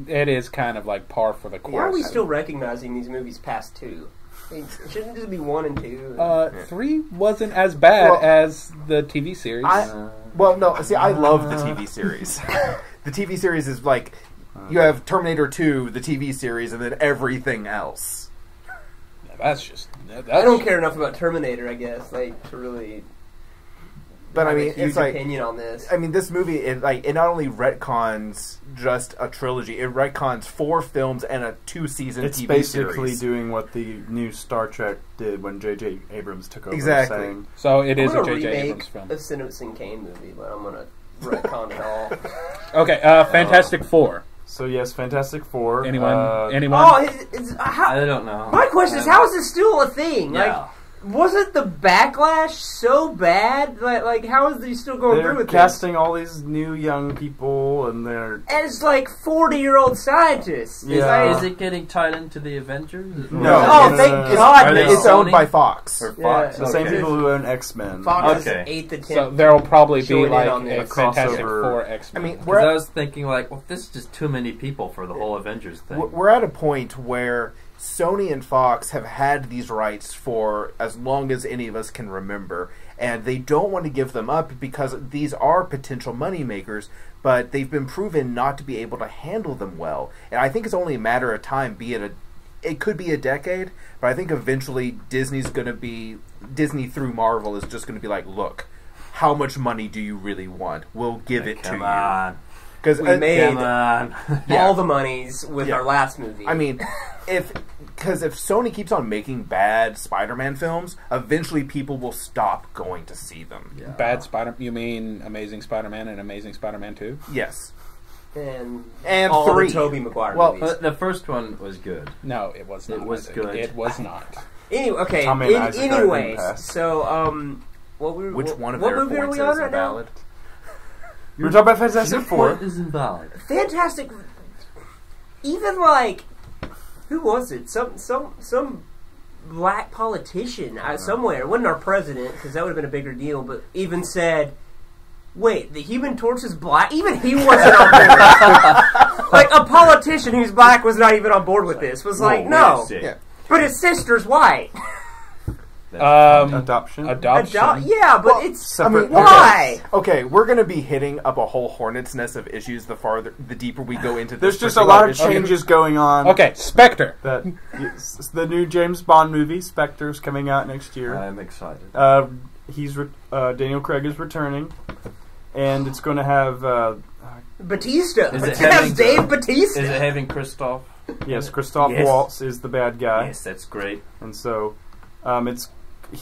It is kind of like par for the course. Why are we still recognizing these movies past 2? I mean, shouldn't it just be 1 and 2? 3 wasn't as bad Well, as the TV series. well, no. See, I love the TV series. The TV series is like you have Terminator 2, the TV series, and then everything else. That's just. I don't care enough about Terminator, I guess, like to really. But I have mean, a huge it's like opinion on this. I mean, this movie it not only retcons just a trilogy; it retcons 4 films and a 2-season It's TV basically series. doing what the new Star Trek did when J.J. Abrams took over. Exactly. Saying, So it is I'm a gonna J.J. remake Abrams film. a Citizen Kane movie, but I'm gonna retcon it all. Okay, Fantastic Four. so yes, Fantastic Four. Anyone? Oh, Anyone? how, I don't know. my question is, how is this still a thing? Yeah. wasn't the backlash so bad? Like how is he still going through They're with casting all these new young people, and they're... And it's like 40-year-old scientists. Yeah. Is it getting tied into the Avengers? No. Oh, thank God! It's owned by Fox. Or Fox? The same Okay. people who own X-Men. Fox Okay. is 8th to 10th. So there'll probably be Join in like on a this. Fantastic Crossover. Four X-Men. I mean, Because I was thinking, like, well, this is just too many people for the whole Avengers thing. we're at a point where Sony and Fox have had these rights for as long as any of us can remember, and they don't want to give them up because these are potential money makers, but they've been proven not to be able to handle them well. And I think it's only a matter of time, it could be a decade, but I think eventually Disney through Marvel is just going to be like, look, how much money do you really want? We'll give it to Come you. on. Because We made Come on. all the monies with Yeah. our last movie. I mean, if Sony keeps on making bad Spider-Man films, eventually people will stop going to see them. Yeah. Bad Spider. You mean Amazing Spider-Man and Amazing Spider-Man 2? Yes. and And all 3. the Tobey Maguire Well, movies. But the first one was good. No, it was not. It was I think. good. It was not. Anyway, okay. Tommy and Isaac are Anyways, in pass. so Which one of what their movie are points we is on right now? invalid? We're talking about Fantastic Four. is invalid. Fantastic. Even like, who was it? Some black politician somewhere. It wasn't our president because that would have been a bigger deal. But even said, "Wait, the Human Torch is black." Even he wasn't on board. Like a politician who's black was not even on board with this. Was like, no, Yeah. but his sister's white. Adoption. Yeah, but Well, it's separate- why. Okay, we're going to be hitting up a whole hornet's nest of issues the deeper we go into this. There's just a particular lot of issue. changes going on. Okay, Spectre. That the new James Bond movie, Spectre's coming out next year. I'm excited. Daniel Craig is returning, and it's going to have Batista. Is it It having has Dave Batista. Is it having Christoph? Christoph Yes. Waltz is the bad guy, Yes, that's great. and so it's.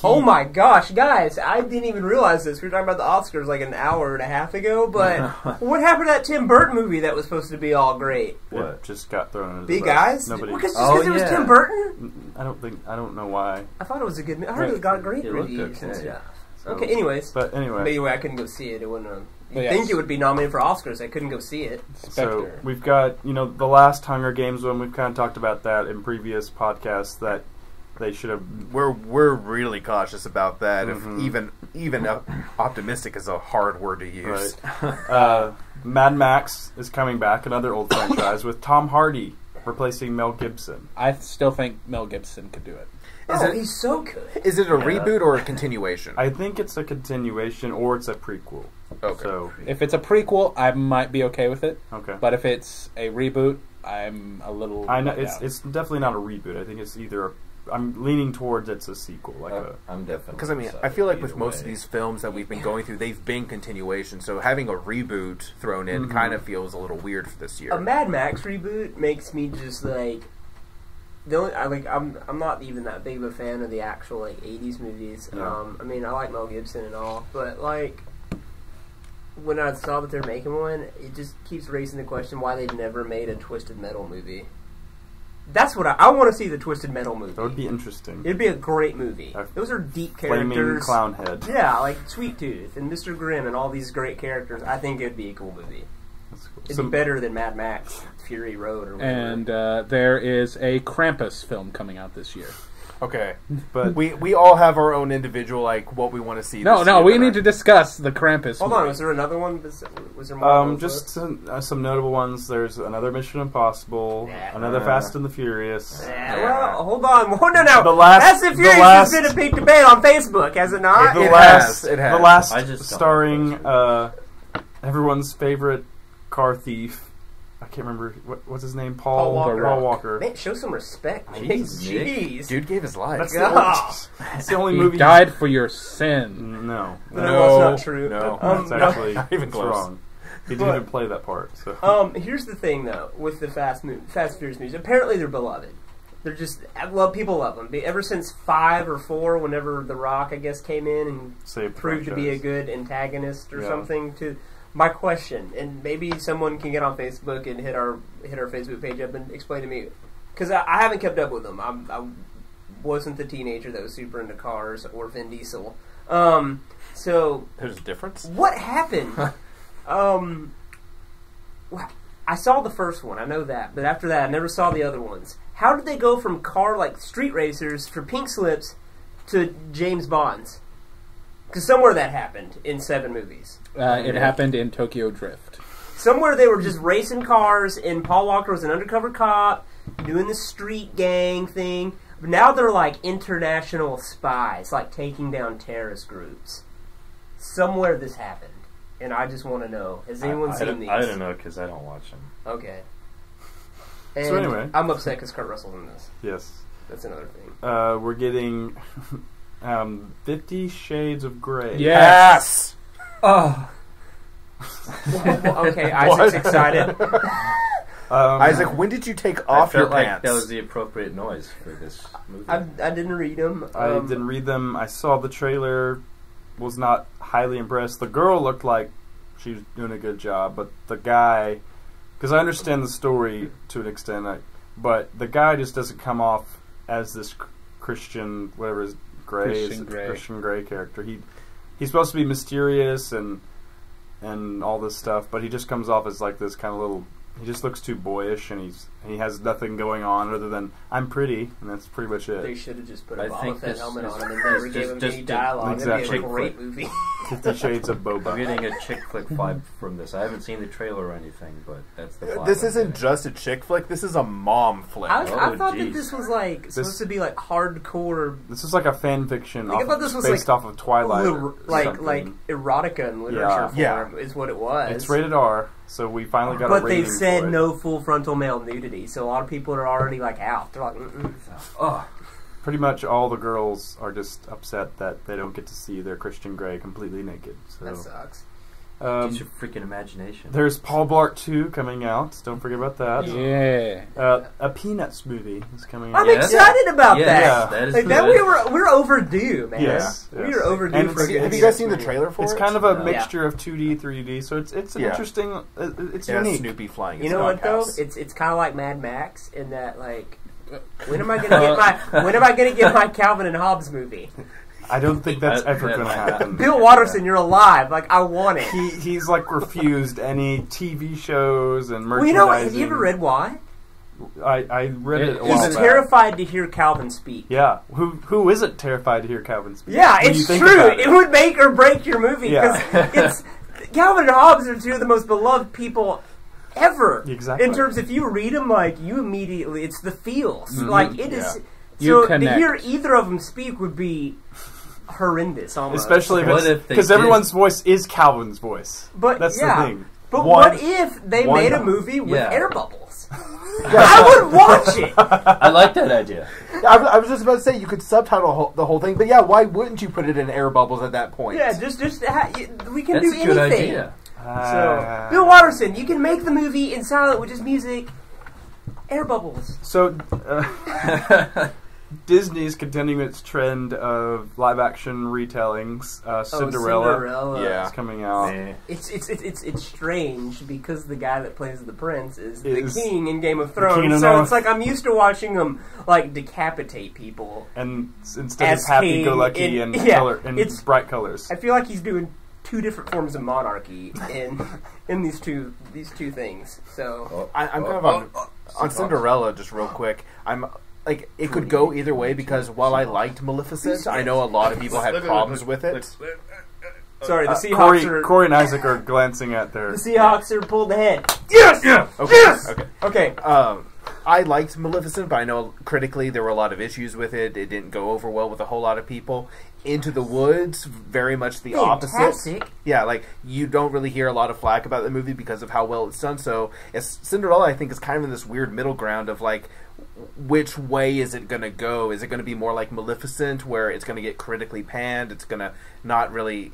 Oh my gosh, guys, I didn't even realize this. We were talking about the Oscars like an hour and a half ago, but what happened to that Tim Burton movie that was supposed to be all great? It just got thrown into Big the bus. Eyes? Nobody. Because Oh, it was yeah. Tim Burton? I don't know why. I thought it was a good movie. I heard it got great It looked reviews and okay. stuff. So- Okay, anyways. But But anyway, anyway, I couldn't go see it. It wouldn't have... You'd Yes. think it would be nominated for Oscars. I couldn't go see it. so Spectre. we've got the last Hunger Games one. We've kind of talked about that in previous podcasts that they should have. We're really cautious about that. Mhm. If even optimistic is a hard word to use. Right. Mad Max is coming back, another old franchise with Tom Hardy replacing Mel Gibson. I still think Mel Gibson could do it. He's so good. Is it a reboot or a continuation? I think it's a continuation or it's a prequel. Okay. So If it's a prequel, I might be okay with it. okay. But if it's a reboot, I'm a little. I know let down. it's definitely not a reboot. I think it's either. I'm leaning towards it's a sequel, like I'm definitely Because I feel like with most of these films that we've been going through, they've been continuations. So having a reboot thrown in Mhm. kind of feels a little weird for this year. A Mad Max reboot makes me just like... I'm not even that big of a fan of the actual 80s movies. Yeah. I mean, I like Mel Gibson and all, but like when I saw that they're making one, it just keeps raising the question why they've never made a Twisted Metal movie. That's what I want to see, the Twisted Metal movie. that would be interesting. It'd be a great movie. A Those are deep Flaming characters. clown head. Yeah, like Sweet Tooth and Mr. Grimm and all these great characters. I think it'd be a cool movie. That's cool. It'd be better than Mad Max, Fury Road, or whatever. And there is a Krampus film coming out this year. Okay, but we all have our own individual what we want to see. No, this no, year, we but need to discuss the Krampus. Hold movie. on, was there another one? Was there more? on those just lists? some notable ones. There's another Mission Impossible, Yeah. another Fast and the Furious. Yeah, well, hold on. No. The last- Fast and the Furious last- has been a big debate on Facebook, has it not? The It last, has, it has. the last I just don't starring like everyone's favorite car thief. I can't remember what's his name. Paul Walker. Paul Walker. Man, show some respect. Man. Jeez, Nick. Jeez. Dude gave his life. That's God. that's the only He movie. died for your sin. No, No, that's not true. No, that's no. actually Not even it's close. wrong. He didn't even play that part. So Here's the thing, though, with the Fast and Furious movies. Apparently, they're beloved. They're just people love them. Ever since 5 or 4, whenever The Rock, I guess, came in and Saved the proved to be a franchise. good antagonist or Yeah. something. To my question, and maybe someone can get on Facebook and hit our Facebook page up and explain to me, because I haven't kept up with them. I wasn't the teenager that was super into cars or Vin Diesel. So There's a difference. what happened? I saw the first one, I know that, but after that, I never saw the other ones. How did they go from street racers for pink slips to James Bonds? Because somewhere that happened in 7 movies. It happened in Tokyo Drift. Somewhere they were just racing cars, and Paul Walker was an undercover cop doing the street gang thing. But now they're like international spies, like taking down terrorist groups. Somewhere this happened. And I just want to know, has anyone seen these? I don't know because I don't watch them. Okay. And So anyway. I'm upset because Kurt Russell's in this. Yes. That's another thing. We're getting 50 Shades of Grey. Yes. Oh, Okay, Isaac's excited. Isaac, when did you take I off your felt like pants? that was the appropriate noise for this movie. I didn't read them. I didn't read them. I saw the trailer. Was not highly impressed. The girl looked like she was doing a good job, but the guy, because I understand the story to an extent, but the guy just doesn't come off as this Christian, whatever his Grey is, Christian Grey character. He's supposed to be mysterious and all this stuff, but he just comes off as like this kind of little. He just looks too boyish, and he has nothing going on other than I'm pretty, and that's pretty much They it. should have just put a I Boba think Fett this helmet is- on him and never gave him just any did- dialogue. That'd exactly. be a great movie. 50 Shades of I'm Boba. getting a chick flick vibe from this. I haven't seen the trailer or anything, but that's the vibe This I'm isn't getting. just a chick flick. This is a mom flick. I Oh, thought that geez. this was like supposed to be like hardcore, This is like a fan fiction Like, I thought this was based off of Twilight. or like something. erotica in literature Yeah. form is what it was. It's rated R, so we finally got a But rating they've said for it. no full frontal male nudity, so a lot of people are already like out. They're like, mm-mm. Oh, Pretty much all the girls are just upset that they don't get to see their Christian Grey completely naked. That So sucks. use your freaking imagination. there's Paul Blart 2 coming out. Don't forget about that. yeah. A Peanuts movie is coming I'm out. Yes. excited about Yes, that. that is Like that, good. we're overdue, man. Yes, We yes. are overdue And for a good Have you guys seen the trailer for It's it? kind of a No. mixture of 2D, 3D, so it's an Yeah. interesting. It's Yeah, unique. Snoopy flying. You his know what though? doghouse. It's kind of like Mad Max in that like, when am I gonna get my Calvin and Hobbes movie? I don't think that's ever that going to might not. happen. Bill Watterson, you're alive. Like I want it. He's like refused any TV shows and Well, merchandising. have you ever read why? I read it a He's while He's back. terrified to hear Calvin speak. Yeah, who isn't terrified to hear Calvin speak? Yeah, When you it's think true. about It would make or break your movie because Yeah. it's Calvin and Hobbes are two of the most beloved people ever. Exactly. In terms, if you read them, like you immediately, it's the feels. Mhm. Like it is. Yeah. You So to connect. hear either of them speak would be horrendous, almost. Especially What if they because did? everyone's voice is Calvin's voice. But That's yeah. the thing. But One- what if they one- made a movie with Yeah. air bubbles? I would watch it. I like that idea. I was just about to say you could subtitle the whole thing, but yeah, why wouldn't you put it in air bubbles at that point? Yeah, just we can That's do a good anything. idea. So, Bill Watterson, you can make the movie in silent with just music, air bubbles. So, Disney's continuing its trend of live-action retellings. Cinderella Cinderella. Yeah. is coming out. It's strange because the guy that plays the prince is Is the king in Game of king Thrones. of So North. it's like I'm used to watching him like decapitate people. And instead of As happy-go-lucky king and, yeah, color, and it's- bright colors. I feel like he's doing two different forms of monarchy in these two things. So I'm kind of on Cinderella. Just real quick, I'm like it could go either way because while I liked Maleficent, I know a lot of people had problems with it. sorry, the Seahawks Cory and Isaac are glancing at their. the Seahawks are pulled ahead. Yes, Okay. yes. Okay. Okay. I liked Maleficent, but I know critically there were a lot of issues with it. It didn't go over well with a whole lot of people. Into the Woods, very much the opposite. Fantastic. Yeah, like you don't really hear a lot of flack about the movie because of how well it's done. So, Cinderella, I think, is kind of in this weird middle ground of like, which way is it going to go? Is it going to be more like Maleficent, where it's going to get critically panned? It's going to not really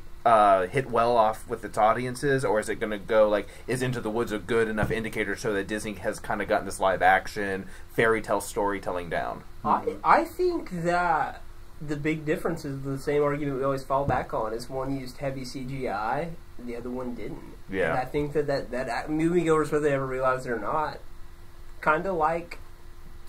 hit well off with its audiences, or is it going to go like, is Into the Woods a good enough indicator so that Disney has kind of gotten this live action fairy tale storytelling down? I think that the big difference is the same argument we always fall back on: is one used heavy CGI, the other one didn't. Yeah. And I think that moviegoers, whether they ever realize it or not, kind of like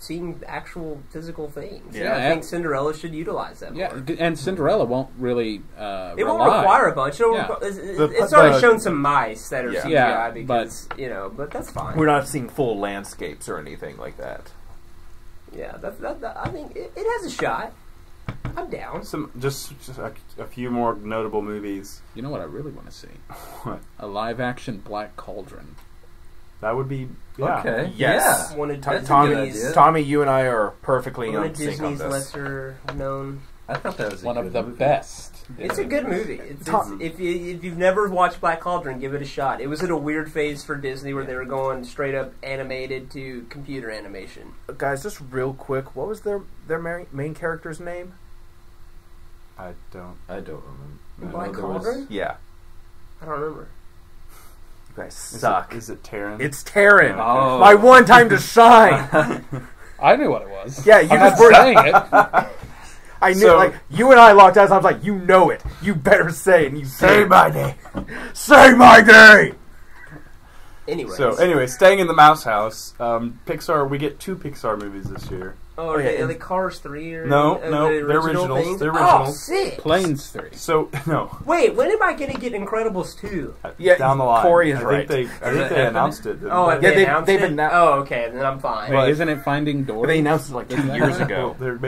seeing actual physical things. Yeah. I think Cinderella should utilize that more. And Cinderella won't really It won't require a bunch. It's already shown some mice that are CGI because, but that's fine. We're not seeing full landscapes or anything like that. Yeah, I think it has a shot. I'm down. Just a few more notable movies. You know what I really want to see? What? A live-action Black Cauldron. That would be Okay. Yes. Yeah. One of Tommy, you and I are perfectly on sync on Disney's this. lesser known. I thought that was One of the best. It's a good movie. If you've never watched Black Cauldron, give it a shot. It was in a weird phase for Disney where they were going straight up animated to computer animation. Guys, just real quick, what was their main character's name? I don't. I don't remember. Black Cauldron? Yeah. I don't remember. You guys suck. Is it Terran? It's Terran. Oh. My one time to shine. I knew what it was. Yeah, you I'm just not were saying it. I knew, like, you and I locked eyes. I was like, you know it. You better say it. And you say my name. Say my name. Anyway, staying in the Mouse House, Pixar. We get 2 Pixar movies this year. Oh, are they Cars 3 or No, the they're originals. things? They're Oh, originals. sick! Planes 3. So no. Wait, when am I going to get Incredibles 2? Yeah, down the line. Corey is I right. think they announced it. Didn't Oh, they? have Yeah, they announced they've it? announced- Oh, okay, then I'm fine. Wait, isn't it Finding Dory? They announced it like 2 Isn't that years right? ago. Well, they're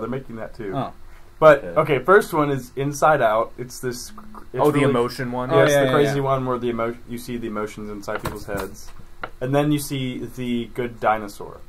making that too. Oh. But okay, first one is Inside Out. It's this. It's The emotion one. Yeah, it's yeah, the yeah, crazy yeah. one where you see the emotions inside people's heads, and then you see The Good Dinosaur,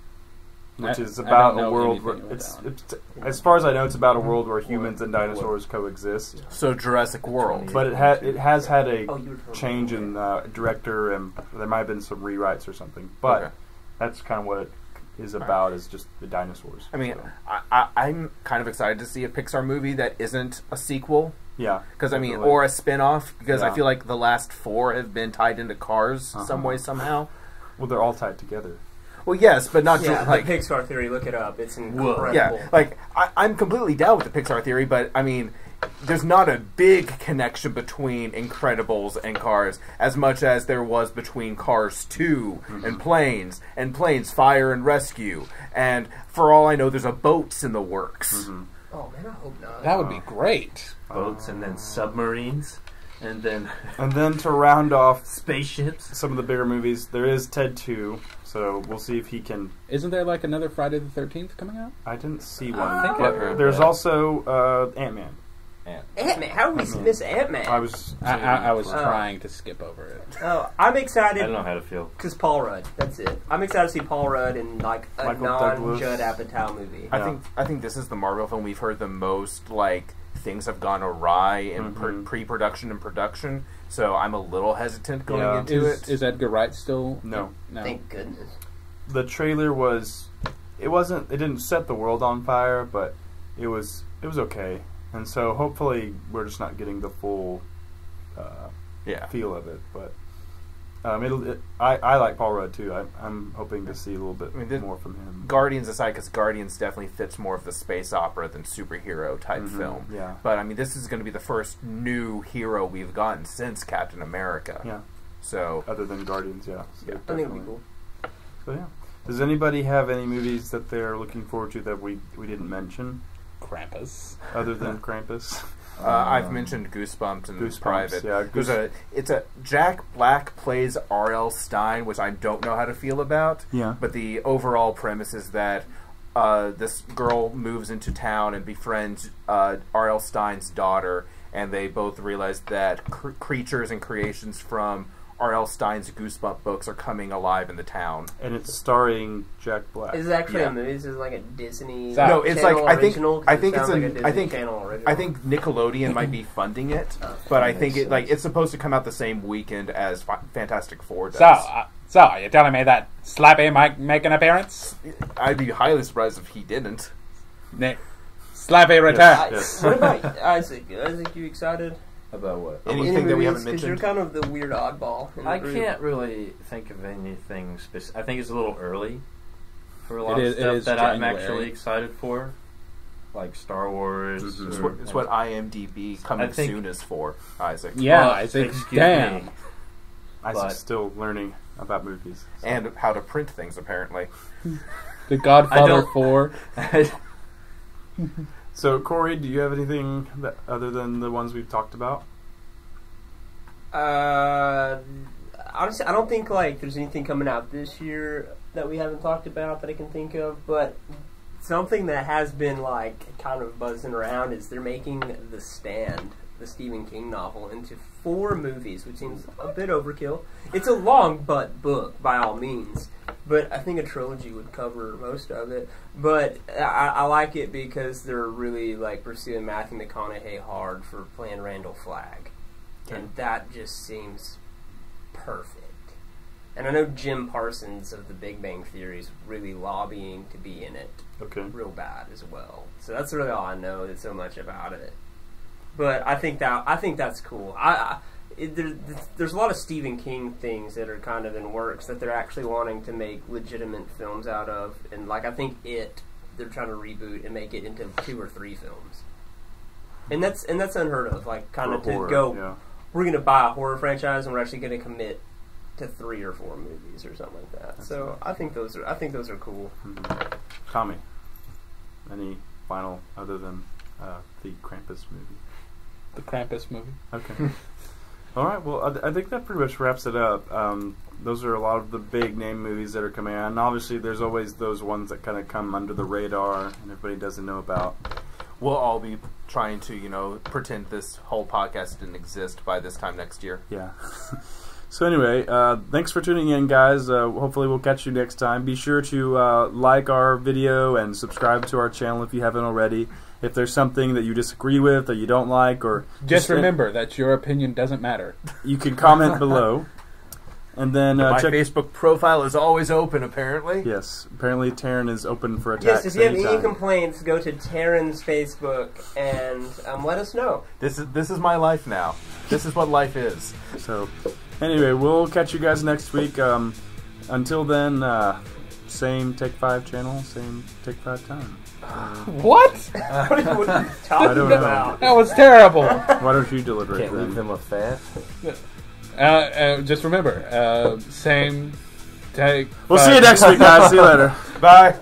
which is about don't a know world where anything about it's as far as I know, it's about a world where humans and dinosaurs coexist. So Jurassic World. But it has had a Oh, you were talking change in director, and there might have been some rewrites or something. But Okay. that's kind of what it is about, is just the dinosaurs. I mean, So, I'm kind of excited to see a Pixar movie that isn't a sequel. yeah, Because, I mean, definitely. or a spin-off. Because I Yeah. feel like the last 4 have been tied into Cars some Uh-huh. way, somehow. Well, they're all tied together. Well, yes, but not Yeah, just like... the Pixar theory, look it up. It's incredible. Yeah, like, I'm completely down with the Pixar theory, but, I mean, there's not a big connection between Incredibles and Cars as much as there was between Cars 2 and Planes Fire and Rescue, and for all I know, there's a Boats in the works. Oh, man, I hope not. That would be great. Boats and then submarines and then And then to round off spaceships. some of the bigger movies, there is Ted 2, so we'll see if he can... Isn't there like another Friday the 13th coming out? I didn't see one. I think but I heard there's that. also Ant-Man. Ant-Man. How did we miss Ant-Man? I was I was Oh. trying to skip over it. Oh, I'm I excited don't know how to feel. because Paul Rudd. That's it. I'm excited to see Paul Rudd in like a Michael Douglas. non-Judd Apatow movie. I think this is the Marvel film we've heard the most, like, things have gone awry in pre-production and production, so I'm a little hesitant going into it. Is Edgar Wright still? No. Thank goodness. The trailer it didn't set the world on fire, but it was okay. And so hopefully we're just not getting the full feel of it. But I like Paul Rudd too. I'm hoping to see a little bit more from him. Guardians aside, because Guardians definitely fits more of the space opera than superhero type film. Yeah. But I mean, this is going to be the first new hero we've gotten since Captain America. Yeah. So Other than Guardians, yeah. So I think it'll be cool. So yeah. Does anybody have any movies that they're looking forward to that we didn't mention Krampus. other than Krampus? I've mentioned Goosebumps and Goosebumps, Private. yeah. It's a Jack Black plays R.L. Stein, which I don't know how to feel about. Yeah. But the overall premise is that this girl moves into town and befriends R.L. Stein's daughter, and they both realize that creatures and creations from R.L. Stein's Goosebump books are coming alive in the town. And it's starring Jack Black. Is it actually Yeah. a movie? Is it like a Disney? No, it's Channel like original? 'Cause I it think it's sounds like a I Disney think Channel original. I think Nickelodeon might be funding it, but I think it's supposed to come out the same weekend as Fantastic Four does. So are you telling me that Slappy might make an appearance? I'd be highly surprised if he didn't. Nick, Slappy returns. Yes. What about Isaac? Isaac, you excited? About what? Anything that we haven't Because you're mentioned. kind of the weird oddball. in the I group. can't really think of anything specific. I think it's a little early for a lot It of is stuff that I'm January. actually excited for, like Star Wars. Mhm. It's what IMDb coming I think- soon is for, Isaac. Yeah, Well, I think. excuse Damn. me. Isaac's but- still learning about movies. So. And how to print things, apparently. The Godfather don't- 4. So, Cory, do you have anything that, other than the ones we've talked about? Honestly, I don't think like there's anything coming out this year that we haven't talked about that I can think of. But something that has been like kind of buzzing around is they're making The Stand, the Stephen King novel, into 4 movies, which seems a bit overkill. It's a long butt book by all means, but I think a trilogy would cover most of it. But I like it because they're really like pursuing Matthew McConaughey hard for playing Randall Flagg, and that just seems perfect. And I know Jim Parsons of The Big Bang Theory is really lobbying to be in it, Okay. real bad as well. So that's really all I know. That's so much about it. But I think that's cool. There's a lot of Stephen King things that are kind of in works that they're actually wanting to make legitimate films out of, and like I think they're trying to reboot and make it into 2 or 3 films, and that's unheard of. Like kind of For to horror, go, yeah. we're going to buy a horror franchise and we're actually going to commit to 3 or 4 movies or something like that. That's So nice. I think those are cool. Mhm. Tommy, any final other than the Krampus movie? The Krampus movie. Okay. All right. Well, I think that pretty much wraps it up. Those are a lot of the big name movies that are coming out, and obviously there's always those ones that kind of come under the radar and everybody doesn't know about. We'll all be trying to, pretend this whole podcast didn't exist by this time next year. Yeah. So anyway, thanks for tuning in, guys. Hopefully we'll catch you next time. Be sure to like our video and subscribe to our channel if you haven't already. If there's something that you disagree with, that you don't like, or Just remember that your opinion doesn't matter. you can comment below. And then My check. Facebook profile is always open, apparently. Yes, apparently Terran is open for Yes, attacks. if you have any anytime. complaints, go to Terran's Facebook and let us know. This is my life now. This is what life is. So, anyway, we'll catch you guys next week. Until then, same Take 5 channel, same Take 5 time. What? What are you I talking don't know. about? That was terrible. Why don't you deliberate Can't leave then? them with fat. Just remember, same take. We'll see you next week, guys. See you later. Bye.